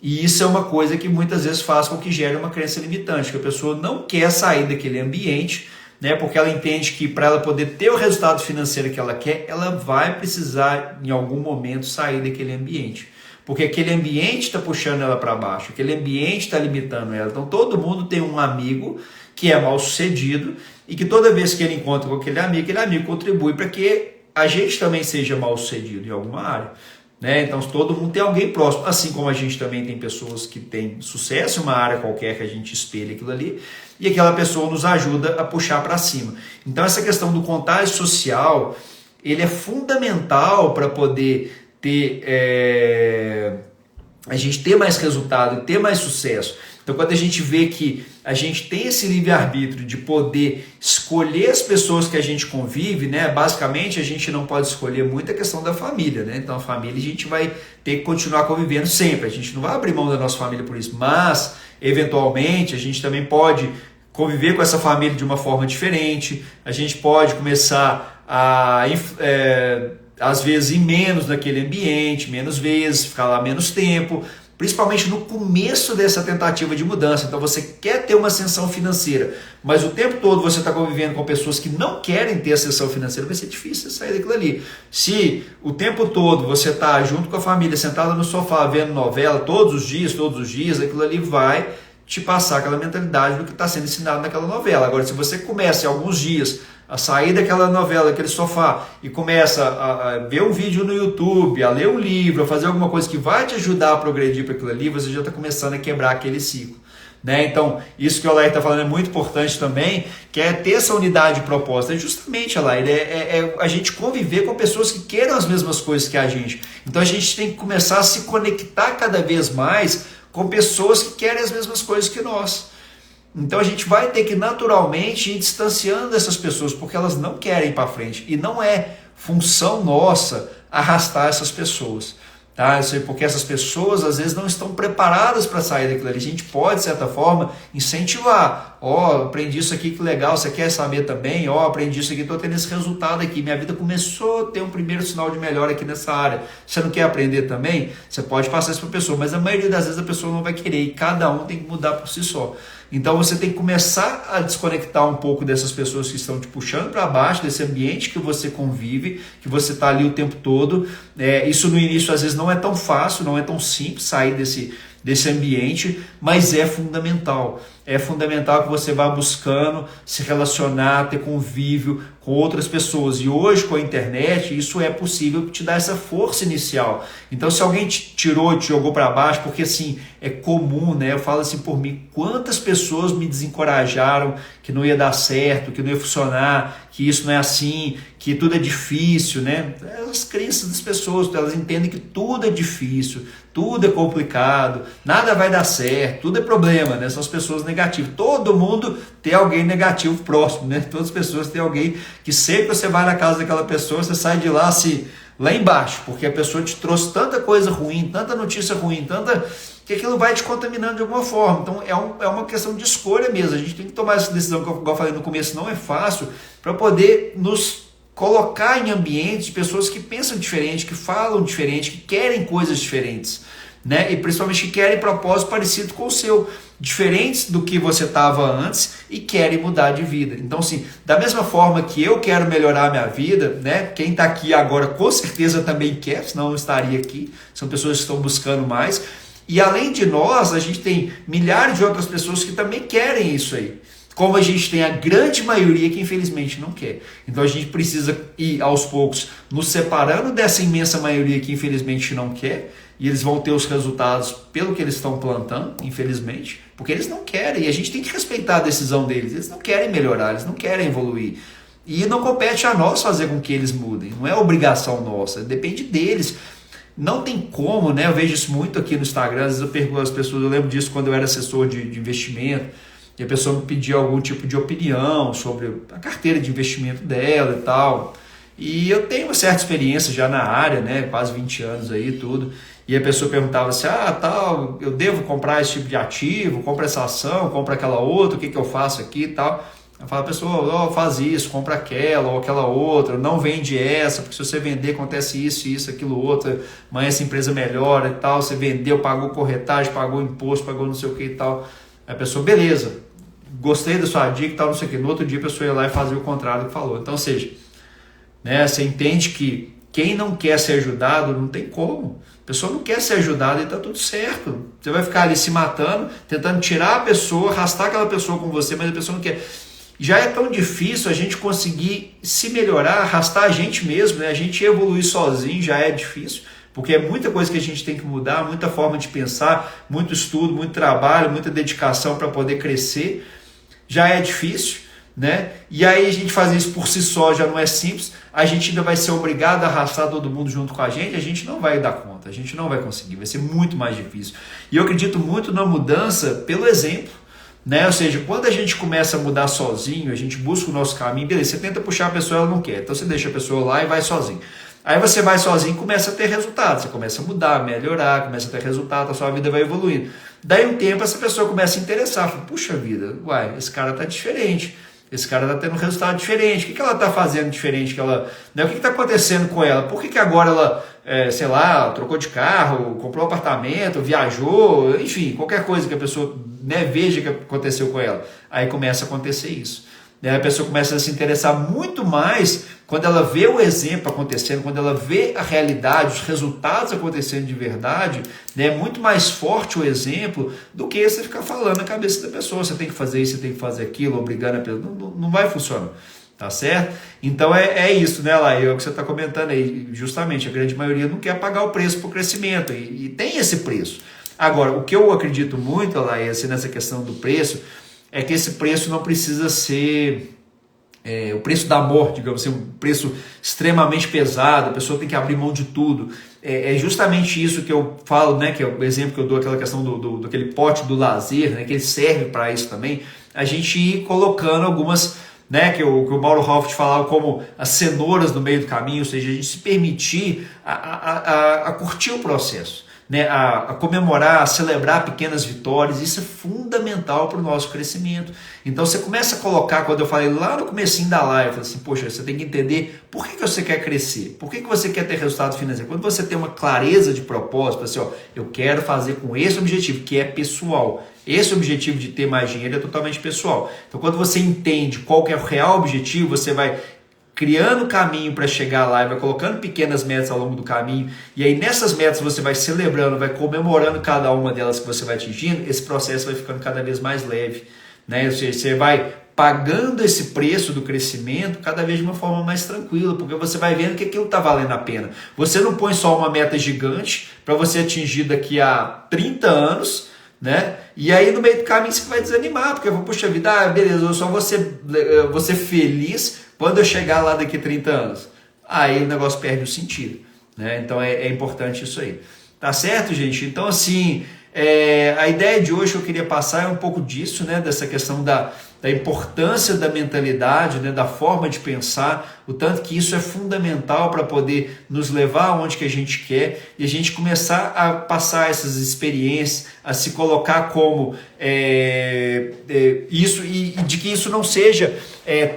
E isso é uma coisa que muitas vezes faz com que gere uma crença limitante, que a pessoa não quer sair daquele ambiente, né, porque ela entende que para ela poder ter o resultado financeiro que ela quer, ela vai precisar em algum momento sair daquele ambiente. Porque aquele ambiente está puxando ela para baixo, aquele ambiente está limitando ela. Então todo mundo tem um amigo que é mal sucedido e que toda vez que ele encontra com aquele amigo contribui para que a gente também seja mal sucedido em alguma área. Né? Então todo mundo tem alguém próximo, assim como a gente também tem pessoas que têm sucesso em uma área qualquer que a gente espelha aquilo ali, e aquela pessoa nos ajuda a puxar para cima. Então essa questão do contágio social, ele é fundamental para poder ter, a gente ter mais resultado, ter mais sucesso. Então quando a gente vê que a gente tem esse livre-arbítrio de poder escolher as pessoas que a gente convive, né? Basicamente a gente não pode escolher muito a questão da família, né? Então a família a gente vai ter que continuar convivendo sempre, a gente não vai abrir mão da nossa família por isso, mas eventualmente a gente também pode conviver com essa família de uma forma diferente, a gente pode começar a às vezes ir menos naquele ambiente, menos vezes, ficar lá menos tempo, principalmente no começo dessa tentativa de mudança. Então você quer ter uma ascensão financeira, mas o tempo todo você está convivendo com pessoas que não querem ter ascensão financeira, vai ser difícil sair daquilo ali. Se o tempo todo você está junto com a família, sentado no sofá, vendo novela todos os dias, aquilo ali vai te passar aquela mentalidade do que está sendo ensinado naquela novela. Agora, se você começa em alguns dias a sair daquela novela, daquele sofá e começa a ver um vídeo no YouTube, a ler um livro, a fazer alguma coisa que vai te ajudar a progredir para aquilo ali, você já está começando a quebrar aquele ciclo. Né? Então, isso que o Alair está falando é muito importante também, que é ter essa unidade de propósito. É justamente, Alair, a gente conviver com pessoas que queiram as mesmas coisas que a gente. Então, a gente tem que começar a se conectar cada vez mais com pessoas que querem as mesmas coisas que nós. Então a gente vai ter que naturalmente ir distanciando dessas pessoas, porque elas não querem ir para frente. E não é função nossa arrastar essas pessoas. Tá? Porque essas pessoas às vezes não estão preparadas para sair daquilo ali. A gente pode, de certa forma, incentivar. Aprendi isso aqui, que legal, você quer saber também? Aprendi isso aqui, estou tendo esse resultado aqui. Minha vida começou a ter um primeiro sinal de melhora aqui nessa área. Você não quer aprender também? Você pode passar isso para a pessoa, mas a maioria das vezes a pessoa não vai querer e cada um tem que mudar por si só. Então você tem que começar a desconectar um pouco dessas pessoas que estão te puxando para baixo, desse ambiente que você convive, que você está ali o tempo todo. Isso no início às vezes não é tão fácil, não é tão simples sair desse ambiente, mas é fundamental. É fundamental que você vá buscando se relacionar, ter convívio com outras pessoas. E hoje, com a internet, isso é possível te dar essa força inicial. Então, se alguém te tirou, te jogou para baixo, porque assim, é comum, né? Eu falo assim por mim, quantas pessoas me desencorajaram que não ia dar certo, que não ia funcionar, que isso não é assim, que tudo é difícil, né? As crenças das pessoas, elas entendem que tudo é difícil, tudo é complicado, nada vai dar certo, tudo é problema, né? São as pessoas negativas. Todo mundo tem alguém negativo próximo, né? Todas as pessoas têm alguém que sempre que você vai na casa daquela pessoa, você sai de lá assim, lá embaixo, porque a pessoa te trouxe tanta coisa ruim, tanta notícia ruim, que aquilo vai te contaminando de alguma forma. Então é uma questão de escolha mesmo. A gente tem que tomar essa decisão, que eu falei no começo, não é fácil, para poder nos colocar em ambientes de pessoas que pensam diferente, que falam diferente, que querem coisas diferentes, né? E principalmente que querem propósito parecido com o seu, diferentes do que você estava antes e querem mudar de vida. Então, assim, da mesma forma que eu quero melhorar a minha vida, né? Quem está aqui agora com certeza também quer, senão não estaria aqui. São pessoas que estão buscando mais. E além de nós, a gente tem milhares de outras pessoas que também querem isso aí. Como a gente tem a grande maioria que infelizmente não quer. Então a gente precisa ir aos poucos nos separando dessa imensa maioria que infelizmente não quer, e eles vão ter os resultados pelo que eles estão plantando, infelizmente, porque eles não querem, e a gente tem que respeitar a decisão deles. Eles não querem melhorar, eles não querem evoluir. E não compete a nós fazer com que eles mudem, não é obrigação nossa, depende deles. Não tem como, né? Eu vejo isso muito aqui no Instagram, às vezes eu pergunto às pessoas, eu lembro disso quando eu era assessor de investimento, e a pessoa me pedia algum tipo de opinião sobre a carteira de investimento dela e tal. E eu tenho uma certa experiência já na área, né, quase 20 anos aí, tudo. E a pessoa perguntava assim, tal, eu devo comprar esse tipo de ativo, compra essa ação, compra aquela outra, o que eu faço aqui e tal. Eu falo, pessoa, faz isso, compra aquela ou aquela outra, não vende essa, porque se você vender acontece isso, aquilo outro, amanhã essa empresa melhora e tal, você vendeu, pagou corretagem, pagou imposto, pagou não sei o que e tal. A pessoa, beleza, gostei da sua dica e tal, não sei o que. No outro dia a pessoa ia lá e fazia o contrário do que falou. Então, ou seja, né, você entende que quem não quer ser ajudado, não tem como. A pessoa não quer ser ajudada e está tudo certo. Você vai ficar ali se matando, tentando tirar a pessoa, arrastar aquela pessoa com você, mas a pessoa não quer. Já é tão difícil a gente conseguir se melhorar, arrastar a gente mesmo, né? A gente evoluir sozinho já é difícil, porque é muita coisa que a gente tem que mudar, muita forma de pensar, muito estudo, muito trabalho, muita dedicação para poder crescer. Já é difícil, né? E aí a gente fazer isso por si só já não é simples, a gente ainda vai ser obrigado a arrastar todo mundo junto com a gente não vai dar conta, a gente não vai conseguir, vai ser muito mais difícil. E eu acredito muito na mudança pelo exemplo, né? Ou seja, quando a gente começa a mudar sozinho, a gente busca o nosso caminho, beleza, você tenta puxar a pessoa, ela não quer, então você deixa a pessoa lá e vai sozinho. Aí você vai sozinho e começa a ter resultado, você começa a mudar, melhorar, começa a ter resultado, a sua vida vai evoluindo. Daí um tempo essa pessoa começa a interessar, fala, puxa vida, esse cara tá diferente, esse cara está tendo um resultado diferente. O que ela está fazendo diferente? O que está acontecendo com ela? Por que agora ela, sei lá, trocou de carro, comprou um apartamento, viajou, enfim, qualquer coisa que a pessoa, né, veja que aconteceu com ela. Aí começa a acontecer isso. A pessoa começa a se interessar muito mais quando ela vê o exemplo acontecendo, quando ela vê a realidade, os resultados acontecendo de verdade, né? É muito mais forte o exemplo do que você ficar falando na cabeça da pessoa, você tem que fazer isso, você tem que fazer aquilo, obrigando a pessoa, não vai funcionar, tá certo? Então é isso, né, Laí, é o que você está comentando aí, justamente, a grande maioria não quer pagar o preço para o crescimento, e tem esse preço. Agora, o que eu acredito muito, Laí, assim, nessa questão do preço, é que esse preço não precisa ser o preço da morte, digamos assim, um preço extremamente pesado, a pessoa tem que abrir mão de tudo. É justamente isso que eu falo, né, que é o exemplo que eu dou, aquela questão daquele pote do lazer, né, que ele serve para isso também, a gente ir colocando algumas, né, que o Mauro Hoffert falava como as cenouras no meio do caminho, ou seja, a gente se permitir a curtir o processo, né, a comemorar, a celebrar pequenas vitórias. Isso é fundamental para o nosso crescimento. Então você começa a colocar, quando eu falei lá no comecinho da live, eu falei assim, poxa, você tem que entender por que você quer crescer, por que você quer ter resultado financeiro. Quando você tem uma clareza de propósito, assim, eu quero fazer com esse objetivo, que é pessoal. Esse objetivo de ter mais dinheiro é totalmente pessoal. Então quando você entende qual que é o real objetivo, você vai criando caminho para chegar lá e vai colocando pequenas metas ao longo do caminho, e aí nessas metas você vai celebrando, vai comemorando cada uma delas que você vai atingindo, esse processo vai ficando cada vez mais leve, né? Ou seja, você vai pagando esse preço do crescimento cada vez de uma forma mais tranquila, porque você vai vendo que aquilo está valendo a pena. Você não põe só uma meta gigante para você atingir daqui a 30 anos, né? E aí no meio do caminho você vai desanimar, porque puxa vida, beleza, eu só vou ser feliz quando eu chegar lá daqui a 30 anos. Aí o negócio perde o sentido, né? Então é importante isso aí. Tá certo, gente? Então assim, a ideia de hoje que eu queria passar é um pouco disso, né? Dessa questão da importância da mentalidade, né? Da forma de pensar, o tanto que isso é fundamental para poder nos levar aonde que a gente quer e a gente começar a passar essas experiências, a se colocar como isso, e de que isso não seja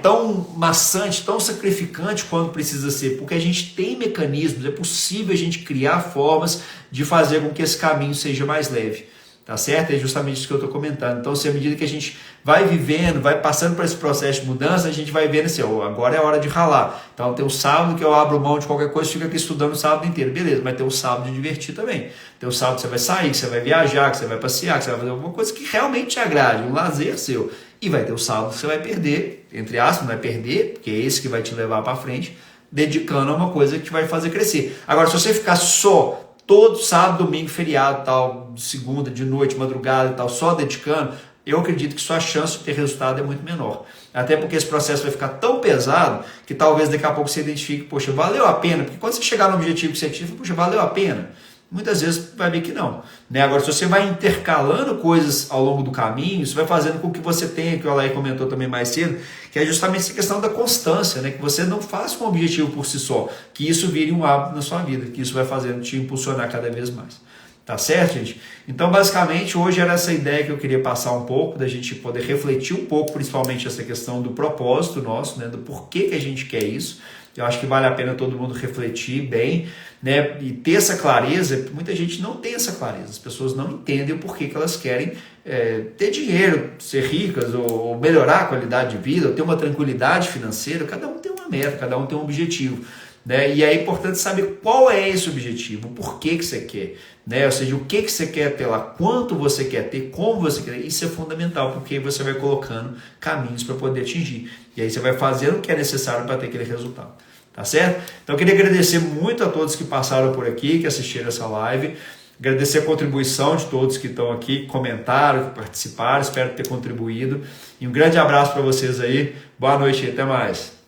tão maçante, tão sacrificante quanto precisa ser, porque a gente tem mecanismos, é possível a gente criar formas de fazer com que esse caminho seja mais leve. Tá certo? É justamente isso que eu estou comentando. Então, à medida que a gente vai vivendo, vai passando por esse processo de mudança, a gente vai vendo assim, agora é hora de ralar. Então, tem o sábado que eu abro mão de qualquer coisa, fico aqui estudando o sábado inteiro. Beleza, mas tem o sábado de divertir também. Tem o sábado que você vai sair, que você vai viajar, que você vai passear, que você vai fazer alguma coisa que realmente te agrade, um lazer seu. E vai ter o sábado que você vai perder, entre aspas, vai perder, porque é esse que vai te levar para frente, dedicando a uma coisa que te vai fazer crescer. Agora, se você ficar só todo sábado, domingo, feriado, tal, segunda, de noite, madrugada e tal, só dedicando, eu acredito que sua chance de ter resultado é muito menor. Até porque esse processo vai ficar tão pesado que talvez daqui a pouco você identifique, poxa, valeu a pena, porque quando você chegar no objetivo que você atinge, poxa, valeu a pena, Muitas vezes vai ver que não. Né? Agora, se você vai intercalando coisas ao longo do caminho, isso vai fazendo com que você tenha, que o Alain comentou também mais cedo, que é justamente essa questão da constância, né? Que você não faça um objetivo por si só, que isso vire um hábito na sua vida, que isso vai fazendo te impulsionar cada vez mais. Tá certo, gente? Então, basicamente, hoje era essa ideia que eu queria passar um pouco, da gente poder refletir um pouco, principalmente essa questão do propósito nosso, né? Do porquê que a gente quer isso. Eu acho que vale a pena todo mundo refletir bem, né? E ter essa clareza. Muita gente não tem essa clareza. As pessoas não entendem o porquê que elas querem ter dinheiro, ser ricas, ou melhorar a qualidade de vida, ou ter uma tranquilidade financeira. Cada um tem uma meta, cada um tem um objetivo. Né? E é importante saber qual é esse objetivo, por que você quer, né? Ou seja, o que você quer ter lá, quanto você quer ter, como você quer ter. Isso é fundamental, porque aí você vai colocando caminhos para poder atingir. E aí você vai fazendo o que é necessário para ter aquele resultado. Tá certo? Então eu queria agradecer muito a todos que passaram por aqui, que assistiram essa live. Agradecer a contribuição de todos que estão aqui, que comentaram, que participaram. Espero ter contribuído. E um grande abraço para vocês aí. Boa noite e até mais.